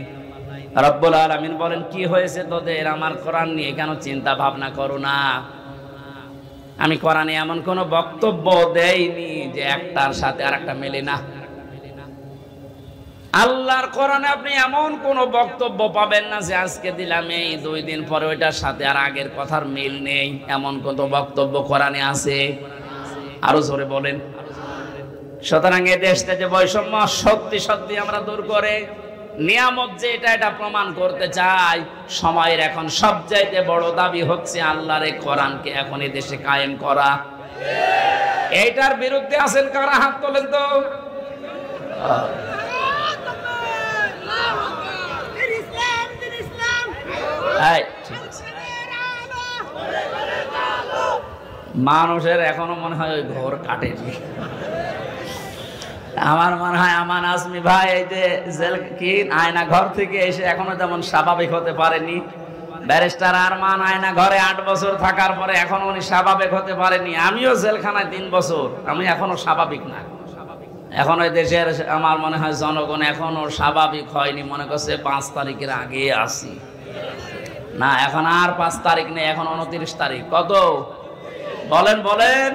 রব্বুল আলামিন বলেন কি হয়েছে তোদের, আমার কোরআন নিয়ে কেন চিন্তা ভাবনা করো না? আমি কোরআনে এমন কোন বক্তব্য দেইনি যে একটার সাথে আরেকটা মেলে না। আল্লাহর কোরআনে আপনি এমন কোন বক্তব্য পাবেন না যে আজকে দিলাম এই 2 দিন পরে ওইটার সাথে আর আগের কথার মিল নেই, এমন কোন বক্তব্য কোরআনে আছে? আরো জোরে বলেন। সুতরাং এই দেশটা যে বৈষম্য সত্যি সত্যি আমরা দূর করে নিয়ামত যে এটা প্রমাণ করতে চাই। সময়ের এখন সবচাইতে বড় দাবি হচ্ছে আল্লাহর এই কোরআনকে এখন এই দেশে কায়েম করা। এইটার বিরুদ্ধে আছেন কারা? হাত তোলেন তো। মানুষের এখনো মনে হয় ওই ঘর কাটেনি। আমার মনে হয় আমান আজমি ভাই এই যে জেল কি আয়না ঘর থেকে এসে এখনো যেমন স্বাভাবিক হতে পারেনি, ব্যারিস্টার আরমান আয়না ঘরে 8 বছর থাকার পরে এখনো উনি স্বাভাবিক হতে পারেনি। আমিও জেলখানায় 3 বছর, আমি এখনো স্বাভাবিক না। এখন ওই দেশের আমার মনে হয় জনগণ এখনো স্বাভাবিক হয়নি, মনে করছে 5 তারিখের আগে আসি না। এখন আর 5 তারিখ নেই, এখন 29 তারিখ। কত বলেন বলেন?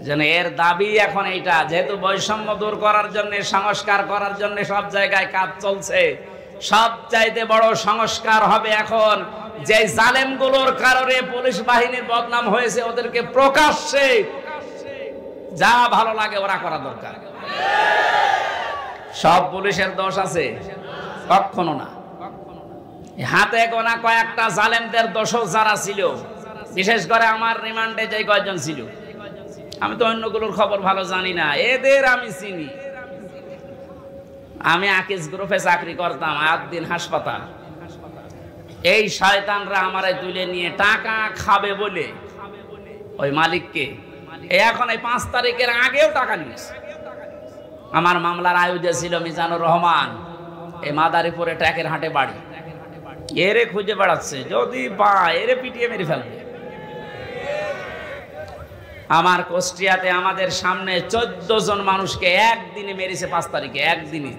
যেন এর দাবি এখন এইটা, যেহেতু বৈষম্য দূর করার জন্য, সংস্কার করার জন্য সব জায়গায় কাজ চলছে, সবচাইতে বড় সংস্কার হবে এখন যে জালেমগুলোর কারণে পুলিশ বাহিনীর বদনাম হয়েছে, ওদেরকে প্রকাশ্যে যা ভালো লাগে ওরা করা দরকার। সব পুলিশের দোষ আছে? কখনো না। হাতে গোনা কয়েকটা জালেমদের দোষও যারা ছিল, বিশেষ করে আমার রিমান্ডে যে কয়েকজন ছিল, আমি তো অন্যগুলোর খবর ভালো জানি না, এদের আমি চিনি। আমি আকিজ গ্রুপে চাকরি করতাম, আদিন হাসপাতাল। এই শয়তানরা আমারে তুলে নিয়ে টাকা খাবে বলে ওই মালিককে এখন এই 5 তারিখের আগেও টাকা নিয়েছে। আমার মামলার আয়োজে ছিল মিজানুর রহমান, এই মাদারীপুরে ট্যাকের হাটে বাড়ি। এরে খুঁজে বেড়াচ্ছে, যদি পায় এরে পিটিয়ে মেরে ফেলবে। আমার কুষ্টিয়াতে আমাদের সামনে 14 জন মানুষকে একদিনে মেরেছে, 5 তারিখে একদিনে।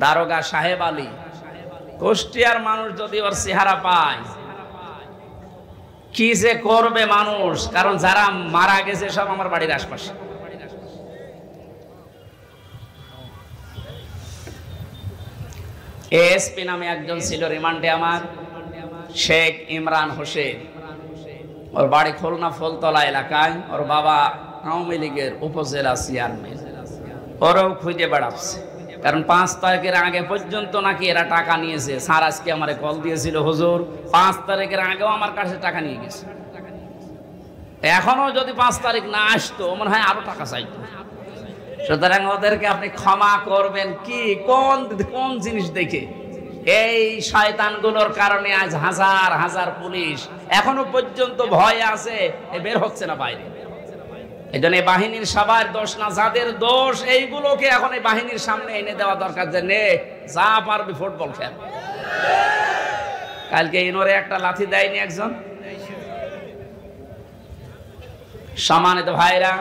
দারোগা সাহেব আলী, কুষ্টিয়ার মানুষ যদি ওর চেহারা পায় কি যে করবে মানুষ, কারণ যারা মারা গেছে সব আমার বাড়ির আশপাশে। এএসপি নামে একজন ছিল রিমান্ডে আমার, শেখ ইমরান হোসেন। ওর বাড়ি খুলনা ফুলতলা এলাকায়, ওর বাবা আওয়ামী লীগের উপজেলা চেয়ারম্যান। ওরাও খুঁজে বেড়াচ্ছে, কারণ 5 তারিখের আগে পর্যন্ত নাকি এরা টাকা নিয়েছে। স্যার আজকে আমারে কল দিয়েছিল, হুজুর 5 তারিখের আগেও আমার কাছে টাকা নিয়ে গেছে। এখনো যদি 5 তারিখ না আসতো মনে হয় আরো টাকা চাইতো। সুতরাং ওদেরকে আপনি ক্ষমা করবেন কি, কোন জিনিস দেখে? এই শয়তানগুলোর কারণে আজ হাজার হাজার পুলিশ এখনো পর্যন্ত ভয় আছে, বের হচ্ছে না বাইরে। এই জন্য এই বাহিনীর সবার দোষ না, যাদের দোষ এইগুলোকে এখন এই বাহিনীর সামনে এনে দেওয়া দরকার, যে নে যা পারবি ফুটবল খেল। কালকে ইনোরে একটা লাথি দেয়নি একজন? সম্মানিত ভাইরা,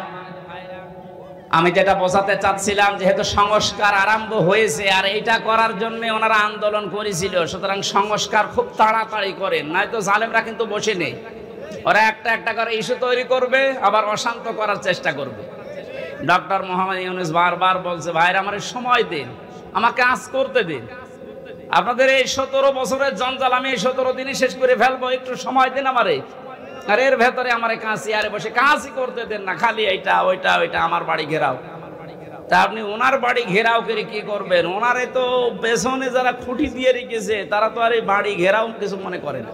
আমি যেটা বোঝাতে চাচ্ছিলাম, যেহেতু সংস্কার আরম্ভ হয়েছে আর এইটা করার জন্য ওনারা আন্দোলন করেছিল, সুতরাং সংস্কার খুব তাড়াতাড়ি করেন, নয়তো জালেমরা কিন্তু বসে নেই। ওরা একটা একটা করে ইস্যু তৈরি করবে, আবার অশান্ত করার চেষ্টা করবে। ডক্টর মোহাম্মদ ইউনূস বারবার বলছে, ভাইরা আমার সময় দিন, আমাকে কাজ করতে দিন। আপনাদের এই 17 বছরের জঞ্জাল আমি এই 17 দিনই শেষ করে ফেলবো, একটু সময় দিন আমারে। আর এর ভেতরে আমার কাজ চেয়ারে বসে কাজই করতে দেন না, খালি এইটা ওইটা ওইটা আমার বাড়ি ঘেরাও। তা আপনি ওনার বাড়ি ঘেরাও করে কি করবেন? ওনারে তো পেছনে যারা খুঁটি দিয়ে রেখেছে তারা তো আর এই বাড়ি ঘেরাও কিছু মনে করে না।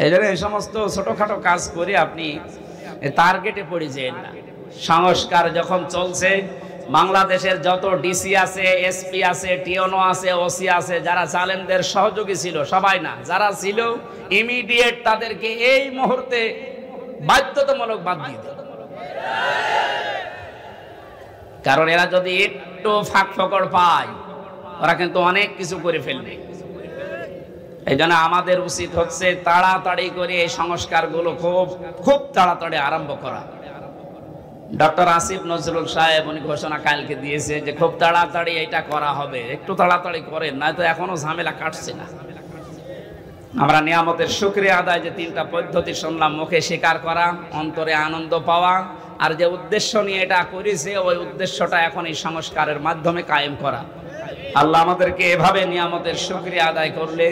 এই জন্য এই সমস্ত ছোটখাটো কাজ করে আপনি টার্গেটে পড়ে যান না। সংস্কার যখন চলছে, বাংলাদেশের যত ডিসি আছে, এসপি আছে, টিওনো আছে, ওসি আছে, যারা জালেমদের সহযোগী ছিল, সবাই না, যারা ছিল ইমিডিয়েট তাদেরকে এই মুহূর্তে বাধ্যতামূলক বাদ দিয়ে দেন। কারণ এরা যদি একটু ফাঁক ফকড় পায় ওরা কিন্তু অনেক কিছু করে ফেলবে। এই জন্য আমাদের উচিত হচ্ছে তাড়াতাড়ি করে এই সংস্কারগুলো খুব তাড়াতাড়ি আরম্ভ করা। ডক্টর আসিফ নজরুল সাহেব উনি ঘোষণা কালকে দিয়েছে যে খুব তাড়াতাড়ি এটা করা হবে, একটু তাড়াতাড়ি করেন, নয়তো এখনো ঝামেলা কাটছে না। আমরা নিয়ামতের শুকরিয়া আদায়, যে 3টা পদ্ধতি শুনলাম, মুখে স্বীকার করা, অন্তরে আনন্দ পাওয়া, আর যে উদ্দেশ্য নিয়ে এটা করেছে ওই উদ্দেশ্যটা এখন এই সংস্কারের মাধ্যমে কায়েম করা। আল্লাহ আমাদেরকে এভাবে নিয়ামতের শুকরিয়া আদায় করলে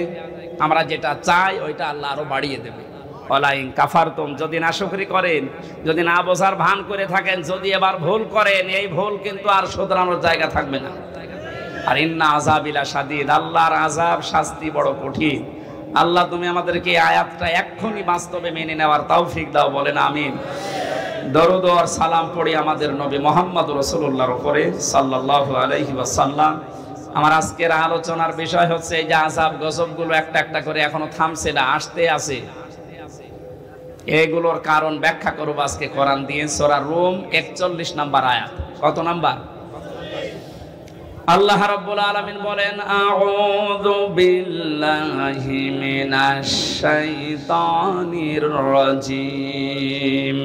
আমরা যেটা চাই ওইটা আল্লাহ আরো বাড়িয়ে দেবে। ওয়ালাইন কাফারতুম, যদি না শুকরি করেন, যদি না বোঝার ভান করে থাকেন, যদি এবার ভুল করেন, এই ভুল কিন্তু আর শুধরানোর জায়গা থাকবে না। আর ইন্না আযাবিলা শাদীদ, আল্লাহর আযাব শাস্তি বড় কঠিন। আল্লাহ তুমি আমাদেরকে এই আয়াতটা এক্ষুনি বাস্তবে মেনে নেওয়ার তৌফিক দাও, বলেন আমিন। দরুদ ও সালাম পড়ি আমাদের নবী মুহাম্মদ রাসূলুল্লাহর উপরে সাল্লাল্লাহু আলাইহি ওয়াসাল্লাম। আমার আজকের আলোচনার বিষয় হচ্ছে এই যে আযাব গজবগুলো একটা একটা করে এখনো থামছে না, আসতে আছে। এগুলোর কারণ ব্যাখ্যা করব আজকে কোরআন দিয়ে। সূরা রুম 41 নম্বর আয়াত। কত নাম্বার? আল্লাহ রাব্বুল আলামিন বলেন, আউযু বিল্লাহি মিনাশ শাইতানির রাজীম,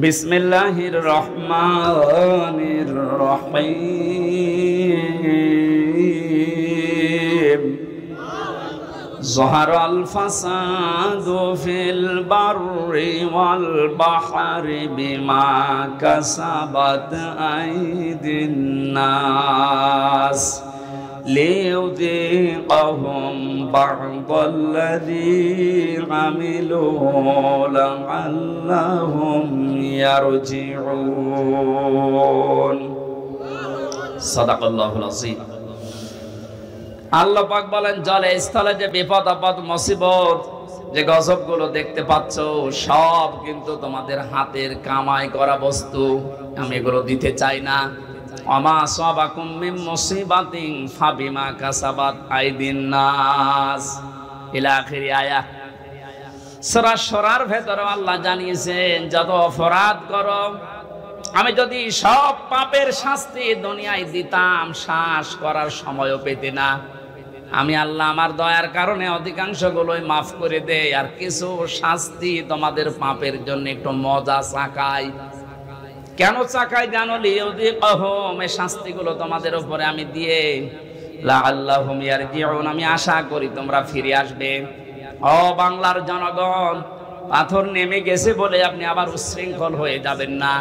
বিসমিল্লাহির রহমানির রহিম। যাহারাল ফাসাদু ফিল বাররি ওয়াল বাহরি বিমা কাসাবাত আইদিন নাস লিয়ুযীকাহুম বা'দাল্লাযী আমিলু লা'আল্লাহুম ইয়ারজিউন। সাদাকাল্লাহুল আযীম। আল্লাহ পাক বলেন, জলে স্থলে যে বিপদ আপদ মুসিবত যে গজবগুলো দেখতে পাচ্ছ সব কিন্তু তোমাদের হাতের কামাই করা বস্তু। আমি এগুলো দিতে চাই না। আমা সাবাকুম মিন মুসিবাতিন ফাবিমা কাসাবাত আইদিন নাস ইলা আখির আয়াত। সূরা শুরার ভেতরে আল্লাহ জানিয়েছেন, যত অপরাধ করো আমি যদি সব পাপের শাস্তি দুনিয়ায় দিতাম শ্বাস করার সময়ও পেতে না। আমি আল্লাহ আমার দয়ার কারণে অধিকাংশ গুলোই মাফ করে দেই, আর কিছু শাস্তি তোমাদের পাপের জন্য একটু মজা চাকাই। কেন চাকাই জানো? লিয়ুযীকাহুম, এই শাস্তিগুলো তোমাদের উপরে আমি দিয়ে লাআল্লাহুম ইয়ারজিউন, আমি আশা করি তোমরা ফিরে আসবে। ও বাংলার জনগণ, পাথর নেমে গেছে বলে আপনি আবার উচ্ছৃঙ্খল হয়ে যাবেন না।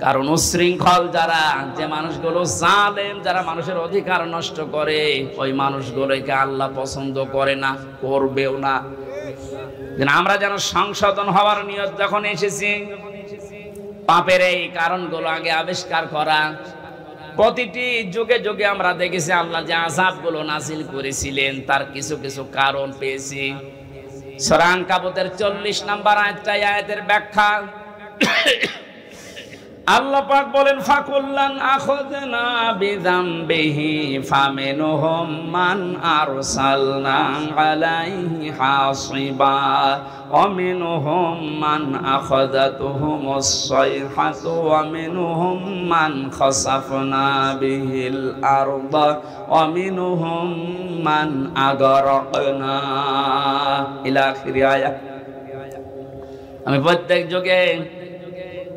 কারণ উচ্ছৃঙ্খল যারা, যে মানুষগুলো জালেম, যারা মানুষের অধিকার নষ্ট করে, ওই মানুষগুলোকে আল্লাহ পছন্দ করে না, করবেও না। আমরা যেন সংশোধন হওয়ার নিয়ত যখন এসেছি, পাপের এই কারণগুলো আগে আবিষ্কার করা। প্রতিটি যুগে যুগে আমরা দেখেছি আল্লাহ যে আযাবগুলো নাযিল করেছিলেন তার কিছু কিছু কারণ পেয়েছি। সূরা আনকাবুতের 40 নম্বর আয়াতের ব্যাখ্যা আল্লাহ পাক বলেন, ফাকুল্লান আখাযনা বিযামবিহি ফামিনহুম মান আরসালনা আলাইহি হাসিবা ওয়া মিনহুম মান আখাযাতুহুমুস সাইহাতু ওয়া মিনহুম মান খাসাফনা বিহিল আরদা ওয়া মিনহুম মান আগরাকনা ইলা আখির আয়াত। আমি প্রত্যেক যুগে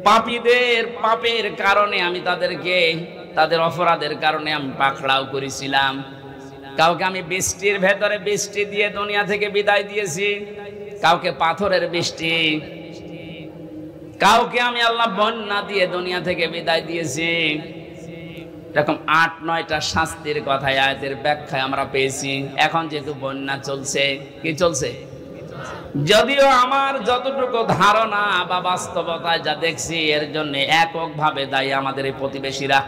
পাপীদের পাপের কারণে আমি তাদেরকে, তাদের অপরাধের কারণে আমি পাকড়াও করেছিলাম। কাউকে আমি বৃষ্টির ভেতরে বৃষ্টি দিয়ে দুনিয়া থেকে বিদায় দিয়েছি, কাউকে পাথরের বৃষ্টি, কাউকে আমি আল্লাহ বন্যা দিয়ে দুনিয়া থেকে বিদায় দিয়েছি। এরকম 8-9টা শাস্তির কথা আয়াতের ব্যাখ্যায় আমরা পেয়েছি। এখন যেহেতু বন্যা চলছে, কি চলছে? যদিও আমার যতটুকু ধারণা বা বাস্তবতায় যা দেখছি, এর জন্য এককভাবে দায়ী আমাদের এই প্রতিবেশীরা।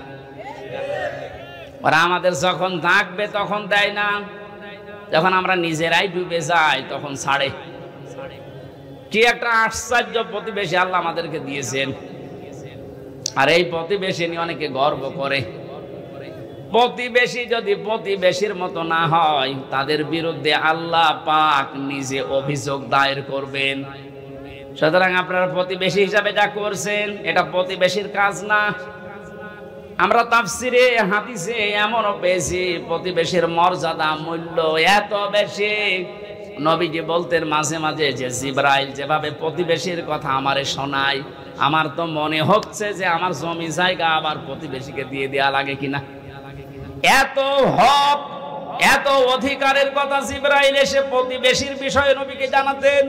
ওরা আমাদের যখন থাকবে তখন দেয় না, যখন আমরা নিজেরাই ডুবে যাই তখন ছাড়ে। কি একটা আশ্চর্য প্রতিবেশী আল্লাহ আমাদেরকে দিয়েছেন। আর এই প্রতিবেশী নিয়ে অনেকে গর্ব করে। প্রতিবেশী যদি প্রতিবেশীর মতো না হয়, তাদের বিরুদ্ধে আল্লাহ পাক নিজে অভিযোগ দায়ের করবেন। সুতরাং আপনারা প্রতিবেশী হিসাবে যা করছেন এটা প্রতিবেশীর কাজ না। আমরা তাফসিরে হাদিসে এমনও পেয়েছি প্রতিবেশীর মর্যাদা মূল্য এত বেশি, নবীজি বলতেন মাঝে মাঝে যে জিবরাইল যেভাবে প্রতিবেশীর কথা আমারে শোনায়, আমার তো মনে হচ্ছে যে আমার জমি জায়গা আবার প্রতিবেশীকে দিয়ে দেয়া লাগে কিনা। এত হক, এত অধিকারের কথা জিবরাইল এসে প্রতিবেশীর বিষয়ে নবীকে জানাতেন।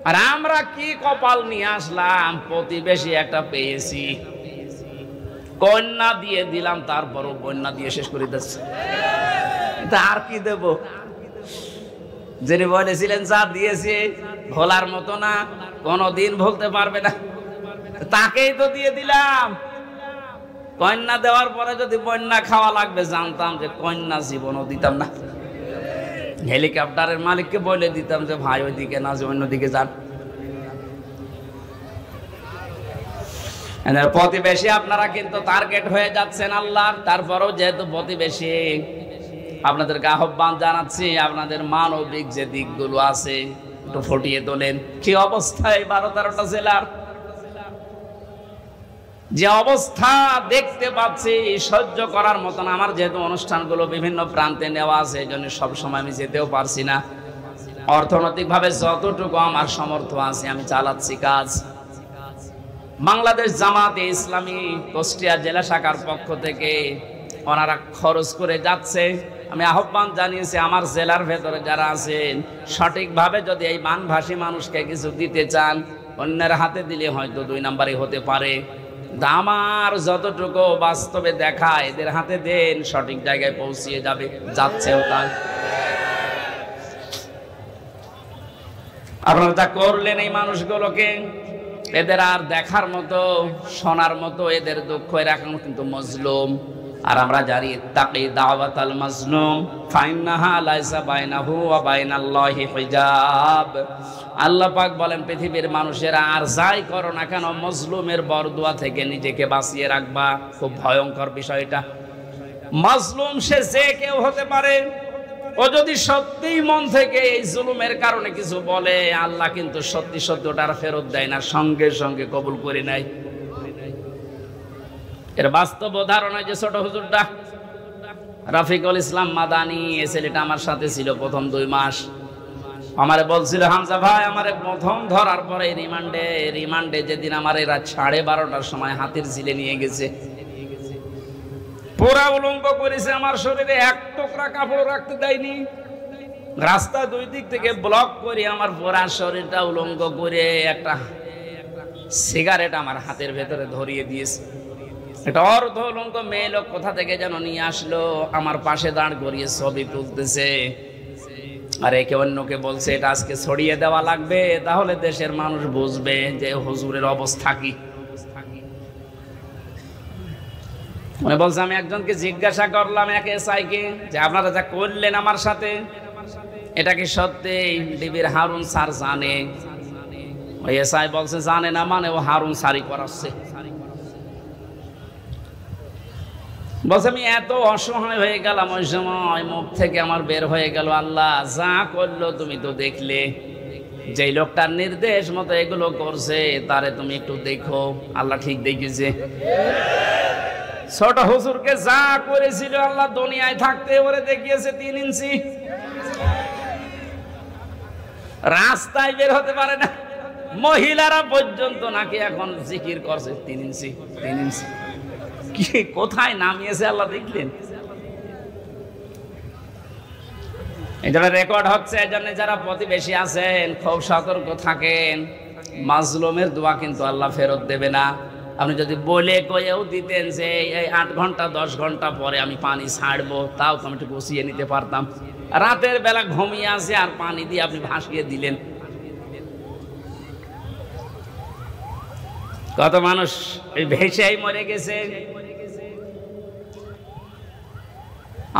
আর আমরা কি কপাল নিয়ে আসলাম, প্রতিবেশী একটা পেয়েছি, কন্যা দিয়ে দিলাম, তারপরও বন্যা দিয়ে শেষ করে দিচ্ছে। আর কি দেব? যিনি বলেছিলেন যা দিয়েছে ভোলার মতো না, কোনদিন ভুলতে পারবে না, তাকেই তো দিয়ে দিলাম। কন্যা দেওয়ার পরে যদি বন্যা খাওয়া লাগবে, জানতাম যে কন্যা জীবনও দিতাম না। হেলিকপ্টারের মালিককে বলে দিতাম যে ভাই ওইদিকে না, যে অন্যদিকে যান। প্রতিবেশী আপনারা কিন্তু টার্গেট হয়ে যাচ্ছেন আল্লাহর। তারপরেও যেহেতু প্রতিবেশী, আপনাদেরকে আহ্বান জানাচ্ছি, আপনাদের মানবিক যে দিকগুলো আছে একটু ফুটিয়ে তোলেন। কি অবস্থায় 12-13টা জেলার যে অবস্থা দেখতে পাচ্ছি, সহ্য করার মতন। আমার যেহেতু অনুষ্ঠানগুলো বিভিন্ন প্রান্তে নেওয়া আছে, এই জন্য সবসময় আমি যেতেও পারছি না। অর্থনৈতিকভাবে যতটুকু আমার সামর্থ্য আছে আমি চালাচ্ছি কাজ। বাংলাদেশ জামাতে ইসলামী কুষ্টিয়া জেলা শাখার পক্ষ থেকে ওনারা খরচ করে যাচ্ছে আমি আহ্বান জানিয়েছি আমার জেলার ভেতরে যারা আছেন সঠিকভাবে যদি এই বানভাসী মানুষকে কিছু দিতে চান, অন্যের হাতে দিলে হয়তো 2 নাম্বারই হতে পারে। আমার যতটুকু বাস্তবে দেখা, এদের হাতে দেন, সঠিক জায়গায় পৌঁছিয়ে যাবে, যাচ্ছেও তাই। আপনারা তা করলেন এই মানুষগুলোকে, এদের আর দেখার মতো শোনার মতো, এদের দুঃখ এরকম কিন্তু মজলুম। আর আমরা জানি তাকি দাওয়াতাল মাজলুম ফাইন্নাহা লাইসা বাইনাহু ওয়া বাইনাল্লাহি হিজাব। আল্লাহ পাক বলেন পৃথিবীর মানুষেরা আর যাই করো না কেন মজলুমের বরদুয়া থেকে নিজেকে বাঁচিয়ে রাখবা। খুব ভয়ঙ্কর বিষয়টা। মাজলুম সে যে কেউ হতে পারে, ও যদি সত্যিই মন থেকে এই জুলুমের কারণে কিছু বলে, আল্লাহ কিন্তু সত্যি সত্যি ওটার ফেরত দেয় না, সঙ্গে সঙ্গে কবুল করে নেয়। এর বাস্তব উদাহরণ যে ছোট হুজুরটা রাফিকুল ইসলাম মাদানি, এই ছেলেটা আমার সাথে ছিল প্রথম 2 মাস। আমারে বলছিল, হামজা ভাই আমারে প্রথম ধরার পরে রিমান্ডে যেদিন আমার এরা 12:30টার সময় হাতির ঝিলে নিয়ে গেছে, পুরা উলঙ্গ করেছে, আমার শরীরে 1 টুকরা কাপড় রাখতে দেয়নি, রাস্তা 2 দিক থেকে ব্লক করে আমার পুরা শরীরটা উলঙ্গ করে একটা সিগারেট আমার হাতের ভেতরে ধরিয়ে দিয়েছে। একটা অর্ধ উলঙ্গ মেয়ে লোক কোথা থেকে যেন নিয়ে আসলো, আমার পাশে দাঁড় করিয়ে ছবি তুলতেছে, আর একে অন্যকে বলছে এটা আজকে ছড়িয়ে দেওয়া লাগবে, তাহলে দেশের মানুষ বুঝবে যে হুজুরের অবস্থা কি। মনে বলছে, আমি একজনকে জিজ্ঞাসা করলাম এক এসআইকে যে আপনারা যা করলেন আমার সাথে, এটা কি সত্যি ডিবির হারুন স্যার জানে? ওই এসআই বলছে জানে না, মানে ও হারুন স্যারই করাচ্ছে। বলছে আমি এত অসহায় হয়ে গেলাম ওই সময়, মুখ থেকে আমার বের হয়ে গেল, আল্লাহ যা করলো তুমি তো দেখলে, যেই লোকটার নির্দেশ মতো এগুলো করছে তারে তুমি একটু দেখো। আল্লাহ ঠিক দেখেছে। ছোট হুজুরকে যা করেছিল আল্লাহ দুনিয়ায় থাকতে ওরে দেখিয়েছে 3 ইঞ্চি, রাস্তায় বের হতে পারে না, মহিলারা পর্যন্ত নাকি এখন জিকির করছে 3 ইঞ্চি 3 ইঞ্চি। কি কোথায় নামিয়েছে আল্লাহ দেখলেন। এই জন্য রেকর্ড হচ্ছে, এই জন্য যারা প্রতিবেশী আছেন খুব সতর্ক থাকেন। মাজলুমের দোয়া কিন্তু আল্লাহ ফেরত দেবে না। আপনি যদি বলে কয়েও দিতেন যে এই 8 ঘন্টা 10 ঘন্টা পরে আমি পানি ছাড়বো, তাও তো আমি একটু বসিয়ে নিতে পারতাম। রাতের বেলা ঘুমিয়ে আসে আর পানি দিয়ে আপনি ভাসিয়ে দিলেন। কত মানুষ এই ভেসেই মরে গেছে।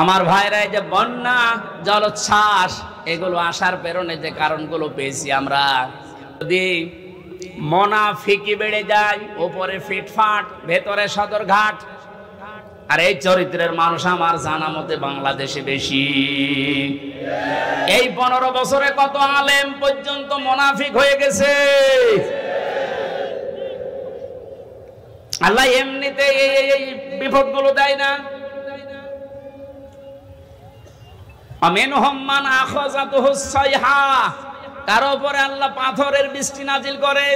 আমার ভাইরা, এই যে বন্যা জলোচ্ছ্বাস এগুলো আসার পেছনে যে কারণগুলো পেয়েছি আমরা, যদি মুনাফিকি বেড়ে যায়, উপরে ফিটফাট ভেতরে সদরঘাট, আর এই চরিত্রের মানুষ আমার জানা মতে বাংলাদেশে বেশি। এই 15 বছরে কত আলেম পর্যন্ত মুনাফিক হয়ে গেছে। আল্লাহ এমনিতে এই বিপদগুলো দেয় না। কারো উপরে আল্লাহ পাথরের বৃষ্টি নাজিল করে।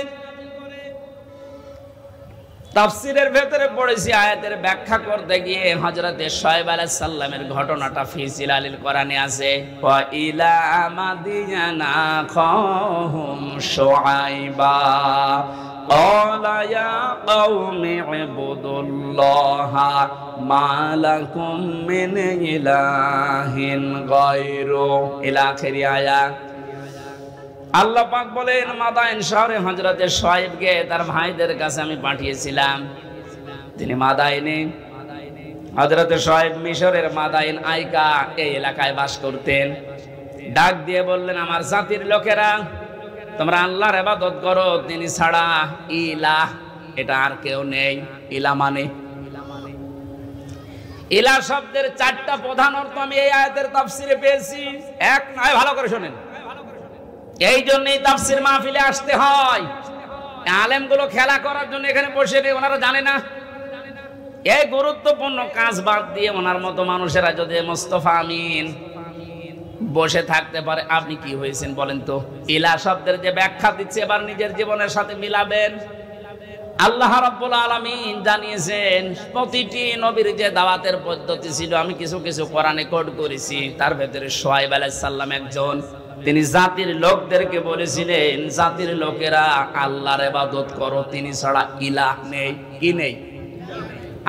তাফসীরের ভেতরে পড়েছি, আয়াতের ব্যাখ্যা করতে গিয়ে হযরতে শুআয়ব আলাইহিস সালামের ঘটনাটা ফি জিলালিল কোরআনে আছে। ওয়া ইলা মাদিয়ানা খাহুম শুআয়বা ক্বালা ইয়া কওমি ইবুদুল্লাহা মা লাকুম মিন ইলাহিন গায়রু ইলা আখির আয়াত। আল্লাহ পাক বলেন, মাদায়েন শহরে হযরতে শুআয়বকে তার ভাইদের কাছে আমি পাঠিয়েছিলাম। তিনি মাদায়েনে, হযরতে শুআয়ব মিশরের মাদায়েন আইকা এই এলাকায় বাস করতেন। ডাক দিয়ে বললেন, আমার জাতির লোকেরা, তোমরা আল্লাহর ইবাদত করো, তিনি ছাড়া ইলাহ এটা আর কেউ নেই। ইলা মানে, ইলা শব্দের 4টা প্রধান অর্থ আমি এই আয়াতের তাফসীরে পেয়েছি। এক নয়, ভালো করে শুনেন। এই জন্যই তাফসীর মাহফিলে আসতে হয়। আলেমগুলো খেলা করার জন্য এখানে বসে নেই, ওনারা জানে না। এই গুরুত্বপূর্ণ কাজ বাদ দিয়ে ওনার মতো মানুষেরা যদি মোস্তফা আমিন বসে থাকতে পারে, আপনি কি হয়েছেন বলেন তো? ইলা শব্দের যে ব্যাখ্যা দিচ্ছে এবার নিজের জীবনের সাথে মিলাবেন। আল্লাহ রাব্বুল আলামিন জানিয়েছেন প্রতিটি নবীর যে দাওয়াতের পদ্ধতি ছিল আমি কিছু কিছু কোরআনে কোড করেছি। তার ভেতরে শুআয়ব আলাইহিস সালাম একজন, তিনি জাতির লোকদেরকে বলেছিলেন জাতির লোকেরা আল্লাহর ইবাদত করো, তিনি ছাড়া ইলাহ নেই। কি নেই?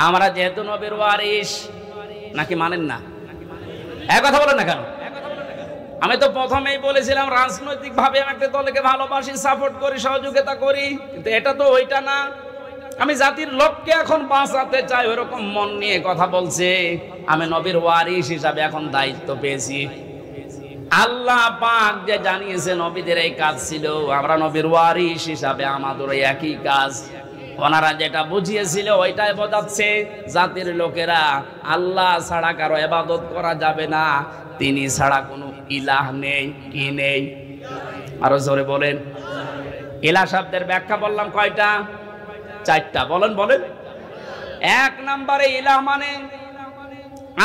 আমরা যেহেতু নবীর ওয়ারিস, নাকি মানেন না? এক কথা বলেন না কেন? আমি তো প্রথমেই বলেছিলাম রাজনৈতিক ভাবে আমি একটা দলকে ভালোবাসি, সাপোর্ট করি, সহযোগিতা করি, কিন্তু এটা তো ওইটা না। আমি জাতির লোককে এখন বাঁচাতে চাই, ওরকম মন নিয়ে কথা বলছে। আমি নবীর ওয়ারিস হিসাবে এখন দায়িত্ব পেয়েছি। আল্লাহ পাক যে জানিয়েছে নবীদের এই কাজ ছিল, আমরা নবীর ওয়ারিস হিসাবে আমাদের একই কাজ। ওনারা যেটা বুঝিয়েছিল ওইটাই বোঝাচ্ছে, জাতির লোকেরা আল্লাহ ছাড়া কারো ইবাদত করা যাবে না, তিনি ছাড়া কোনো ইলাহ নেই। কি নেই? আরো জোরে বলেন। ইলাহ শব্দের ব্যাখ্যা বললাম কয়টা? 4টা। বলেন বলেন। 1 নম্বরে ইলাহ মানে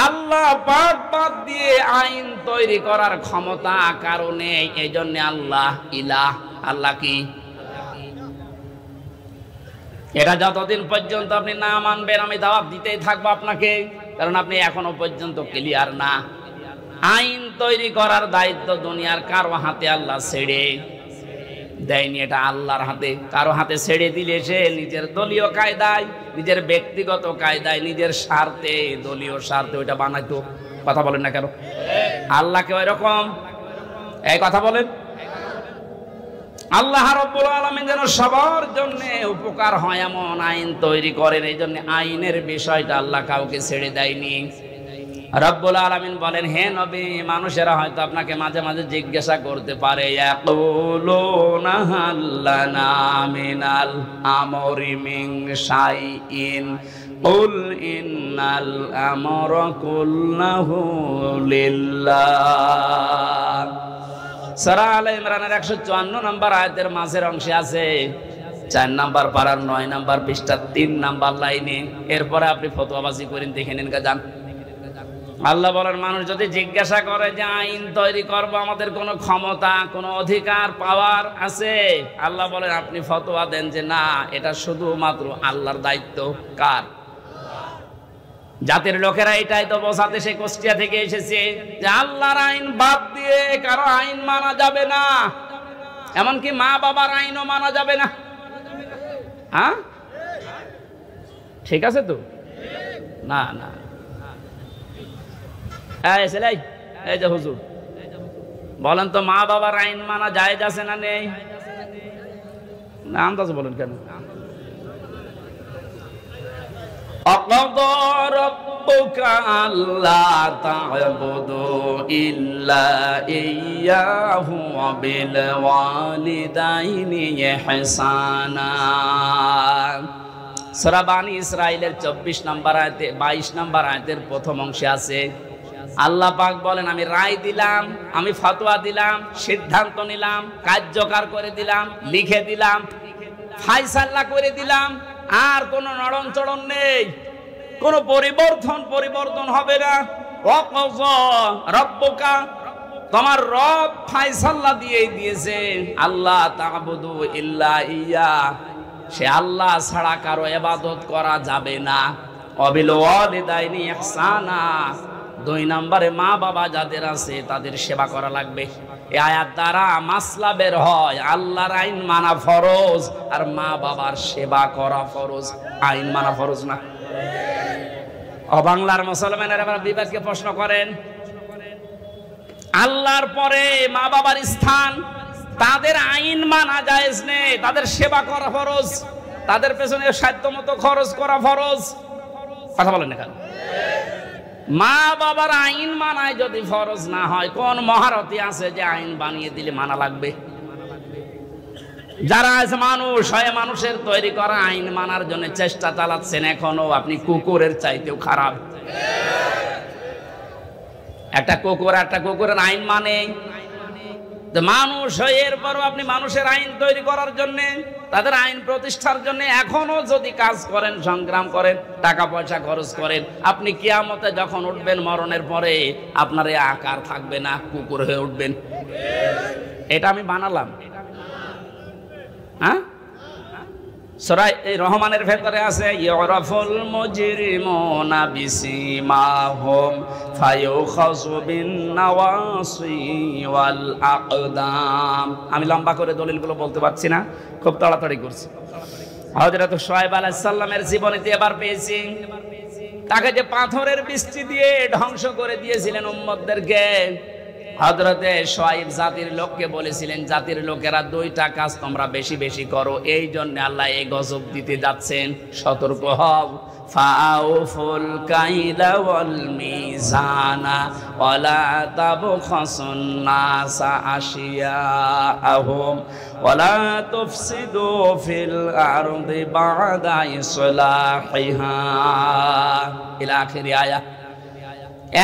আল্লাহ পাক বাদ দিয়ে আইন তৈরি করার ক্ষমতা কারো নেই, এই জন্য আল্লাহ ইলাহ। আল্লাহ কি? এটা যতদিন পর্যন্ত আপনি না মানবেন আমি দাওয়াত দিতেই থাকবো আপনাকে, কারণ আপনি এখনো পর্যন্ত ক্লিয়ার না। আইন তৈরি করার দায়িত্ব দুনিয়ার কারো হাতে আল্লাহ ছেড়ে দেয়নি, এটা আল্লাহর হাতে। কারো হাতে ছেড়ে দিলে সে নিজের দলীয় কায়দায়, নিজের ব্যক্তিগত কায়দায়, নিজের স্বার্থে, দলীয় স্বার্থে ওইটা বানাইতো। কথা বলেন না কেন? আল্লাহকে ওই রকম এই কথা বলেন। আল্লাহ রাব্বুল আলামিন যেন সবার জন্য উপকার হয় এমন আইন তৈরি করেন, এই জন্য আইনের বিষয়টা আল্লাহ কাউকে ছেড়ে দেয়নি। রব্বুল আলামিন বলেন, হে নবী, মানুষেরা হয়তো আপনাকে মাঝে মাঝে জিজ্ঞাসা করতে পারে, ইয়াকুলুনা হাল্লানা মিনাল আমরি মিন শাইইন কুল ইন্নাল আমরা কুল্লাহু লিল্লাহ। সূরা আলে ইমরানের 154 নম্বর আয়াতের মাঝের অংশে আছে 4 নম্বর পারার 9 নম্বর পৃষ্ঠা 3 নম্বর লাইনে। এরপরে আপনি ফতোয়াবাজি করেন, দেখে নিন যান। আল্লাহ বলেন, মানুষ যদি জিজ্ঞাসা করে যে আইন তৈরি করব, আমাদের কোনো ক্ষমতা, কোনো অধিকার, পাওয়ার আছে, আল্লাহ বলেন আপনি ফতোয়া দেন যে না, এটা শুধুমাত্র আল্লাহর দায়িত্ব। কার? জাতির লোকেরা এটাই তো বোঝাতে সে কুষ্টিয়া থেকে এসেছে যে আল্লাহর আইন বাদ দিয়ে কারো আইন মানা যাবে না, এমনকি মা বাবার আইনও মানা যাবে না। হ্যাঁ, ঠিক আছে তো? না না, এই যে হুজুর বলেন তো, মা বাবার আইন মানা জায়েজ আছে না নেই? না, আন্দাজ বলেন কেন? أقضى ربك ألا تعبدوا إلا إياه وبالوالدين إحسانا। সূরা বানী ইসরাঈলের 24 নম্বর আয়াতে 22 নম্বর আয়াতের প্রথম অংশে আছে, আল্লাহ পাক বলেন আমি রায় দিলাম, আমি ফতোয়া দিলাম, সিদ্ধান্ত নিলাম, কার্যকর করে দিলাম, লিখে দিলাম, ফায়সালা করে দিলাম, আর কোন নড়ন চড়ন নেই, কোন পরিবর্তন হবে না। ওয়াকাযা রাব্বুকা, তোমার রব ফায়সালা দিয়ে দিয়েছে, আল্লাহ তা'বুদু ইল্লা ইয়া, সে আল্লাহ ছাড়া কারো ইবাদত করা যাবে না। ওয়াবিল ওয়ালিদাইনি ইহসানা, 2 নম্বরে মা বাবা যাদের আছে তাদের সেবা করা লাগবে। এই আয়াত দ্বারা মাসলা বের হয়, আল্লাহর আইন মানা ফরজ আর মা বাবার সেবা করা ফরজ। আইন মানা ফরজ না। বাংলার মুসলমানেরা বিবাদকে প্রশ্ন করেন, আল্লাহর পরে মা বাবার স্থান, তাদের আইন মানা জায়েজ নেই, তাদের সেবা করা ফরজ, তাদের পেছনে সাধ্যমতো খরচ করা ফরজ। কথা বলেন না কেন? মা বাবার আইন মানায় যদি ফরজ না হয়, কোন মহারথী আছে যে আইন বানিয়ে দিলে মানা লাগবে? যারা আছে মানুষ হয়, মানুষের তৈরি করা আইন মানার জন্য চেষ্টা চালাচ্ছেন এখনো, আপনি কুকুরের চাইতেও খারাপ। একটা কুকুরের আইন মানে মানুষ হয়ে, এরপরও আপনি মানুষের আইন তৈরি করার জন্য, তাদের আইন প্রতিষ্ঠার জন্য এখনো যদি কাজ করেন, সংগ্রাম করেন, টাকা পয়সা খরচ করেন, আপনি কিয়ামতে যখন উঠবেন মরণের পরে আপনার এই আকার থাকবে না, কুকুর হয়ে উঠবেন। এটা আমি বানালাম। হ্যাঁ, সূরা রহমানের ভেতরে আছে ইউরাফুল মুজরিমুনা বিসিমাহুম ফায়ুখাযু বিন নাওয়াসি ওয়াল আকদাম। আমি লম্বা করে দলিলগুলো বলতে পারছি না, খুব তাড়াতাড়ি করছি। হযরত শুআয়ব আলাইহিস সালামের জীবনীতে এবার পেয়েছি তাকে যে পাথরের বৃষ্টি দিয়ে ধ্বংস করে দিয়েছিলেন উম্মতদেরকে। হযরতে শুআয়ব জাতির লোককে বলেছিলেন, জাতির লোকেরা দুইটা কাজ তোমরা বেশি বেশি করো, এই জন্য আল্লাহ এই গজব দিতে যাচ্ছেন, সতর্ক হও। ফাউফুল কাইলা ওয়াল মিজানা ওয়ালা তাবখাসুন নাসা আশিয়াআহুম ওয়ালা তুফসিদু ফিল আরদি বা'দা ইসলাহিহা ইলা আখিরি আয়াত।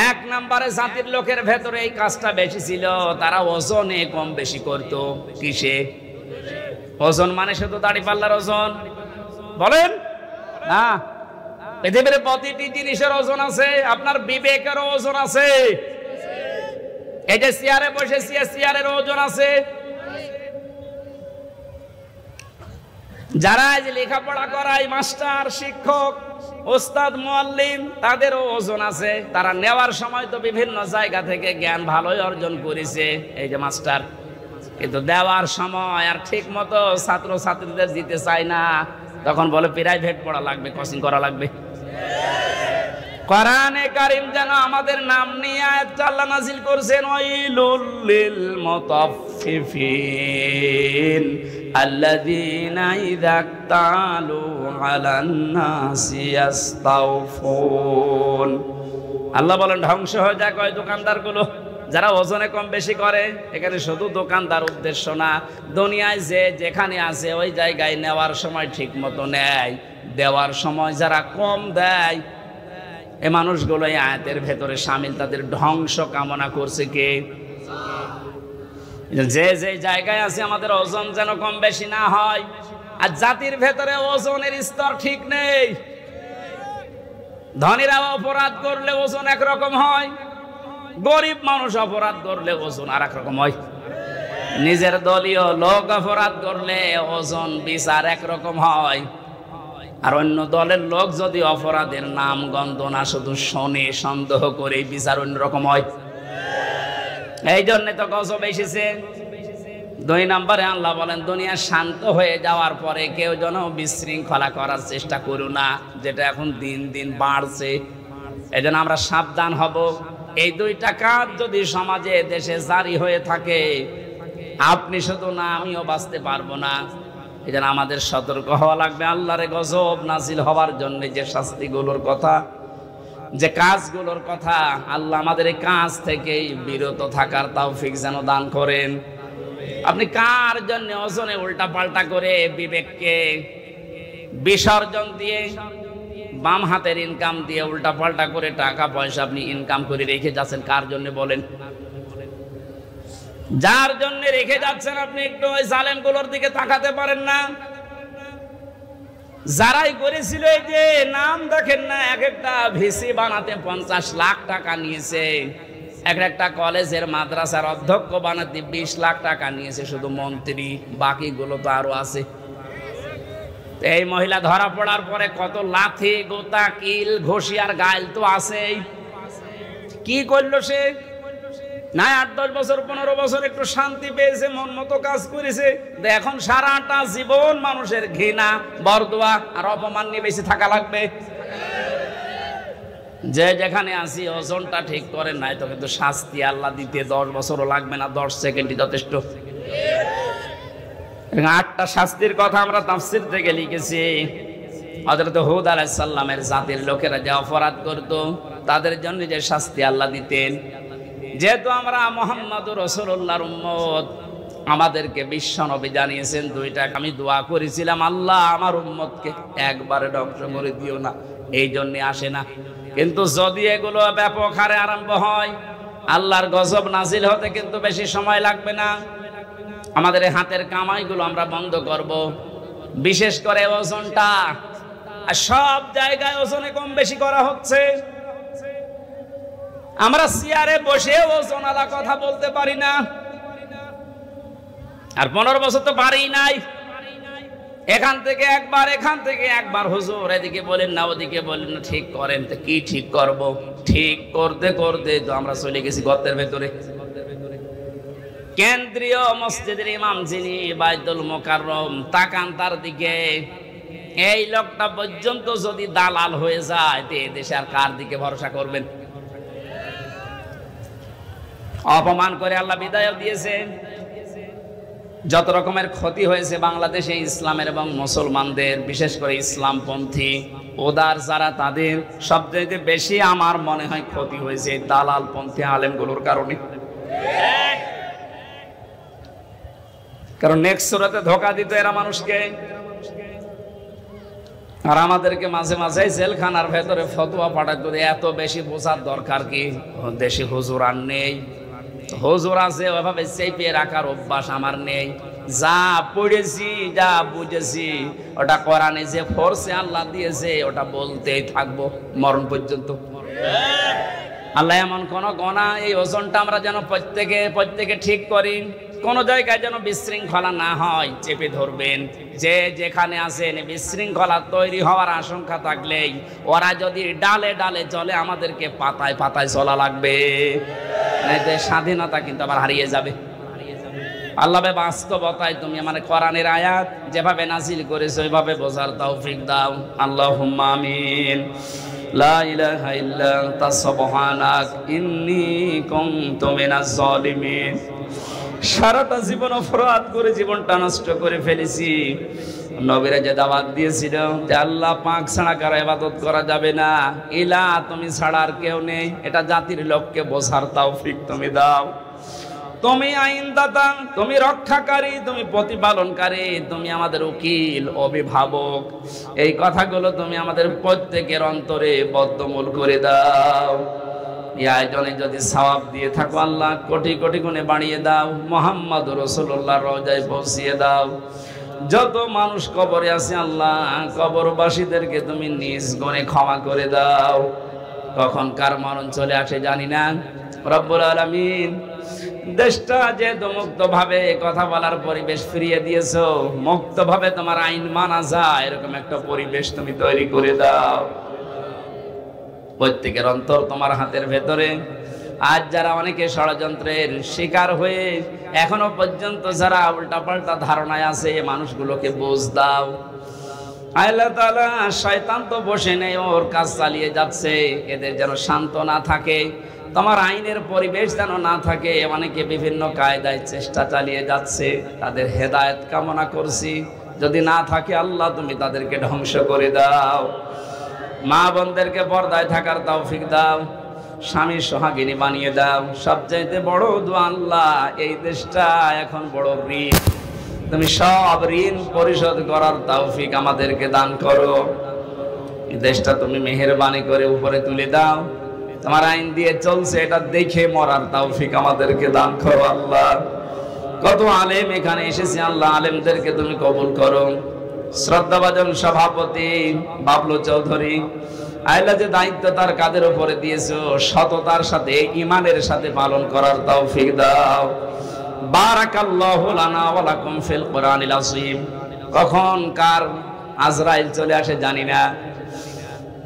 এক নম্বরে জাতির লোকের ভেতরে এই কাজটা বেশি ছিল, তারা ওজনে কম বেশি করত। কিসে? ওজন মানে শুধু দাড়ি পাল্লার ওজন বলেন না, পৃথিবীর প্রতিটি জিনিসের ওজন আছে, আপনার বিবেকের ওজন আছে। এই যে চেয়ারে বসেছি, চেয়ারের ওজন আছে। যারা যে লেখাপড়া করায়, মাস্টার, শিক্ষক, ওস্তাদ, মুআল্লিম, তাদেরও ওজন আছে। তারা নেওয়ার সময় তো বিভিন্ন জায়গা থেকে জ্ঞান ভালোই অর্জন করেছে, এই যে মাস্টার, কিন্তু দেওয়ার সময় আর ঠিক মতো ছাত্র ছাত্রীদের দিতে চায় না, তখন বলে প্রাইভেট পড়া লাগবে, কোচিং করা লাগবে। কোরআনে কারীম যেন আমাদের নাম নিয়ে আয়াত আল্লাহ নাযিল করেছেন, ওয়াইলুল লিল মুতাফফিফিন আল্লাযীনা ইযা তালু আলান নাসি ইস্তাওফুন। আল্লাহ বলেন ধ্বংস হয়ে যায় কয় দোকানদারগুলো যারা ওজনে কম বেশি করে। এখানে শুধু দোকানদার উদ্দেশ্য না, দুনিয়ায় যে যেখানে আছে ওই জায়গায় নেওয়ার সময় ঠিক মতো নেয়, দেওয়ার সময় যারা কম দেয়, এই মানুষগুলো এই আয়াতের ভেতরে শামিল। তাদের ধ্বংস কামনা করছে কে? যে যে জায়গায় আছে আমাদের ওজন যেন কম বেশি না হয়। আর জাতির ভেতরে ওজনের স্তর ঠিক নেই। ধনীরা অপরাধ করলে ওজন একরকম হয়, গরিব মানুষ অপরাধ করলে ওজন আর এক রকম হয়। নিজের দলীয় লোক অপরাধ করলে ওজন বিচার একরকম হয়, আর অন্য দলের লোক যদি অপরাধের নাম গন্ধ না শুধু শোনে, সন্দেহ করে, বিচার অন্যরকম হয়। এই জন্য তো গজব এসেছে। 2 নম্বরে আল্লাহ বলেন দুনিয়া শান্ত হয়ে যাওয়ার পরে কেউ যেন বিশৃঙ্খলা করার চেষ্টা করো না, যেটা এখন দিন দিন বাড়ছে। এই জন্য আমরা সাবধান হব। এই 2টা কাজ যদি সমাজে, দেশে জারি হয়ে থাকে, আপনি শুধু না, আমিও বাঁচতে পারবো না। এই জন্য আমাদের সতর্ক হওয়া লাগবে। আল্লাহর গজব নাজিল হওয়ার জন্য যে শাস্তিগুলোর কথা, যে কাজগুলোর কথা, আল্লাহ আমাদের এই কাজ থেকে বিরত থাকার তৌফিক যেন দান করেন। আপনি কার জন্য ওজনে উল্টা পাল্টা করে বিবেককে বিসর্জন দিয়ে, বাম হাতের ইনকাম দিয়ে উল্টা পাল্টা করে টাকা পয়সা আপনি ইনকাম করে রেখে যাচ্ছেন? কার জন্য বলেন? যার জন্য রেখে যাচ্ছেন আপনি একটু ওই জালেমগুলোর দিকে তাকাতে পারেন না? যারাই করেছিল, এই যে নাম দেখেন না, এক একটা ভিসি বানাতে 50 লাখ টাকা নিয়েছে, একটা কলেজের মাদ্রাসার অধ্যক্ষ বানাতে 20 লাখ টাকা নিয়েছে শুধু মন্ত্রী, বাকিগুলো তো আরো আছে। এই মহিলা ধরা পড়ার পরে কত লাথি, গোতা, কিল, ঘষিয়ার গাইল তো আছেই। কি করলো সে? না 8-10 বছর 15 বছর একটু শান্তি পেয়েছে, মন মতো কাজ করেছে। এখন সারাটা জীবন মানুষের ঘৃণা, বরদোয়া আর অপমান নিয়ে বেশি থাকা লাগবে। যে যেখানে আসি ওজনটা ঠিক করেন নাই তো কিন্তু শাস্তি আল্লাহ দিতে 10 বছরও লাগবে না, 10 সেকেন্ডই যথেষ্ট। 8টা শাস্তির কথা আমরা তাফসীর থেকে লিখেছি। হযরত হুদ আলাইহিস সালামের জাতির লোকেরা যে অপরাধ করত, তাদের জন্য যে শাস্তি আল্লাহ দিতেন। যেহেতু আমরা মুহাম্মদুর রাসূলুল্লাহর উম্মত, আমাদেরকে বিশ্বনবী জানিয়েছেন 2টা। আমি দোয়া করেছিলাম, আল্লাহ আমার উম্মতকে একবারে ধ্বংস করে দিও না, এই জন্য আসে না। কিন্তু যদি এগুলো ব্যাপক হারে আরম্ভ হয়, আল্লাহর গজব নাজিল হতে কিন্তু বেশি সময় লাগবে না। আমাদের হাতের কামাইগুলো আমরা বন্ধ করব, বিশেষ করে ওজনটা। আর সব জায়গায় ওজনে কম বেশি করা হচ্ছে। আমরা চেয়ারে বসে ওজনালা কথা বলতে পারি না, আর 15 বছর তো পারি নাই। এখান থেকে একবার হুজুর এদিকে বলেন না ওদিকে বলেন না, ঠিক করেন। তো কি ঠিক করব? ঠিক করতে করতে তো আমরা চলে গেছি গর্তের ভেতরে। কেন্দ্রীয় মসজিদের ইমাম যিনি বাইতুল মোকাররম, তাকান তার দিকে। এই লোকটা পর্যন্ত যদি দালাল হয়ে যায় তো এই দেশে আর কার দিকে ভরসা করবেন? অপমান করে আল্লাহ বিদায় দিয়েছেন। যত রকমের ক্ষতি হয়েছে বাংলাদেশে ইসলামের এবং মুসলমানদের, বিশেষ করে ইসলামপন্থী ওদার যারা, তাদের সবচেয়ে বেশি আমার মনে হয় ক্ষতি হয়েছে দালাল পন্থী আলেমগুলোর কারণে। কারণ নেক্সট সূরাতে ধোঁকা দিত এরা মানুষকে, আর আমাদেরকে মাঝে মাঝে জেলখানার ভেতরে ফতোয়া পাঠাতো। এত বেশি বোঝার দরকার কি? দেশে হুজুর আর নেই, হুজুর আছে ওইভাবে চেপে রাখার অভ্যাস আমার নেই। যা পড়েছি যা বুঝেছি ওটা কোরআনে যে ফোর্সে আল্লাহ দিয়েছে ওটা বলতেই থাকবো মরণ পর্যন্ত। আল্লাহ এমন কোন গণা, এই ওজনটা আমরা যেন প্রত্যেকে ঠিক করি, কোন জায়গায় যেন বিশৃঙ্খলা না হয়, চেপে ধরবেন। যে যেখানে আছেন বিশৃঙ্খলা তৈরি হওয়ার আশঙ্কা থাকলেই ওরা যদি ডালে ডালে চলে, আমাদেরকে পাতায় পাতায় চলা লাগবে, নাইলে স্বাধীনতা কিন্তু আবার হারিয়ে যাবে। আল্লাহ বাস্তবতায় তুমি মানে কোরআনের আয়াত যেভাবে নাজিল করেছো ওইভাবে বোঝার তৌফিক দাও। আল্লাহুম্মা আমিন। লা ইলাহা ইল্লা আনতা সুবহানাক ইন্নী কুনতু মিনাজ জালিমিন। সারাটা জীবন অপরাধ করে জীবনটা নষ্ট করে ফেলেছি। নবীরা যে দাওয়াত দিয়েছিল যে আল্লাহ পাক ছাড়া কারো ইবাদত করা যাবে না, ইলা তুমি ছাড়া আর কেউ নেই, এটা জাতির লোককে বোঝার তৌফিক তুমি দাও। তুমি আইনদাতা, তুমি রক্ষাকারী, তুমি প্রতিপালনকারী, তুমি আমাদের উকিল অভিভাবক। এই কথাগুলো তুমি আমাদের প্রত্যেকের অন্তরে বদ্ধমূল করে দাও। এই আয়োজনে যদি সওয়াব দিয়ে থাকো আল্লাহ কোটি কোটি গুণে বাড়িয়ে দাও। মুহাম্মদুর রাসূলুল্লাহর রওজায় পৌঁছিয়ে দাও। যত মানুষ কবরে আছে আল্লাহ কবরবাসীদেরকে তুমি নিজ গুণে ক্ষমা করে দাও। কখন কার মরণ চলে আসে জানি না। রব্বুল আলামিন দেশটা যে মুক্ত ভাবে কথা বলার পরিবেশ ফিরিয়ে দিয়েছো, মুক্ত ভাবে তোমার আইন মানা যায় এরকম একটা পরিবেশ তুমি তৈরি করে দাও। প্রত্যেকের অন্তর তোমার হাতের ভেতরে। আজ যারা অনেকে ষড়যন্ত্রের শিকার হয়ে এখনো পর্যন্ত যারা উল্টাপাল্টা ধারণায় আছে, এই মানুষগুলোকে বুঝ দাও। আল্লাহ তাআলা শয়তান তো বসে নেই, ওর কাজ চালিয়ে যাচ্ছে। এদের যেন শান্ত না থাকে, তোমার আইনের পরিবেশ যেন না থাকে। অনেকে বিভিন্ন কায়দায় চেষ্টা চালিয়ে যাচ্ছে, তাদের হেদায়েত কামনা করছি। যদি না থাকে আল্লাহ তুমি তাদেরকে ধ্বংস করে দাও। মা বোনদেরকে পর্দায় থাকার তৌফিক দাও, স্বামী সোহাগিনী বানিয়ে দাও। সবচাইতে বড় দোয়া আল্লাহ, এই দেশটা এখন বড় ঋণ, তুমি সব ঋণ পরিশোধ করার তৌফিক আমাদেরকে দান করো। এই দেশটা তুমি মেহেরবানি করে উপরে তুলে দাও। তোমার আইন দিয়ে চলছে এটা দেখে মরার তৌফিক আমাদেরকে দান করো আল্লাহ। কত আলেম এখানে এসেছে আল্লাহ, আলেমদেরকে তুমি কবুল করো। শ্রদ্ধাভাজন সভাপতি বাবলু চৌধুরী, আল্লাহ যে দায়িত্ব তার কাঁধের উপরে দিয়েছো, সততার সাথে ঈমানের সাথে পালন করার তৌফিক দাও। বারাকাল্লাহু লানা ওয়া লাকুম ফিল কুরআনিল আযীম। কখন কার আজরাইল চলে আসে জানি না,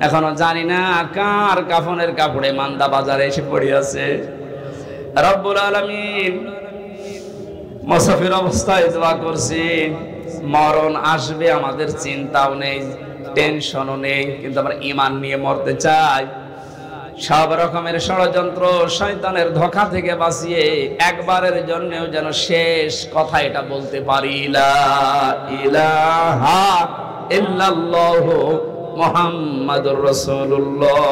এখনো জানি না কার কাফনের কাপড়ে মান্দা বাজারে এসে পড়ে আছে। রব্বুল আলামিন মুসাফির অবস্থায় দোয়া করছি, মরণ আসবে আমাদের চিন্তাও নেই, টেনশনও নেই, কিন্তু আমরা ঈমান নিয়ে মরতে চাই। সব রকমের ষড়যন্ত্র শয়তানের ধোঁকা থেকে বাঁচিয়ে একবারের জন্যও যেন শেষ কথা এটা বলতে পারি, লা ইলাহা ইল্লাল্লাহু মুহাম্মাদুর রাসূলুল্লাহ।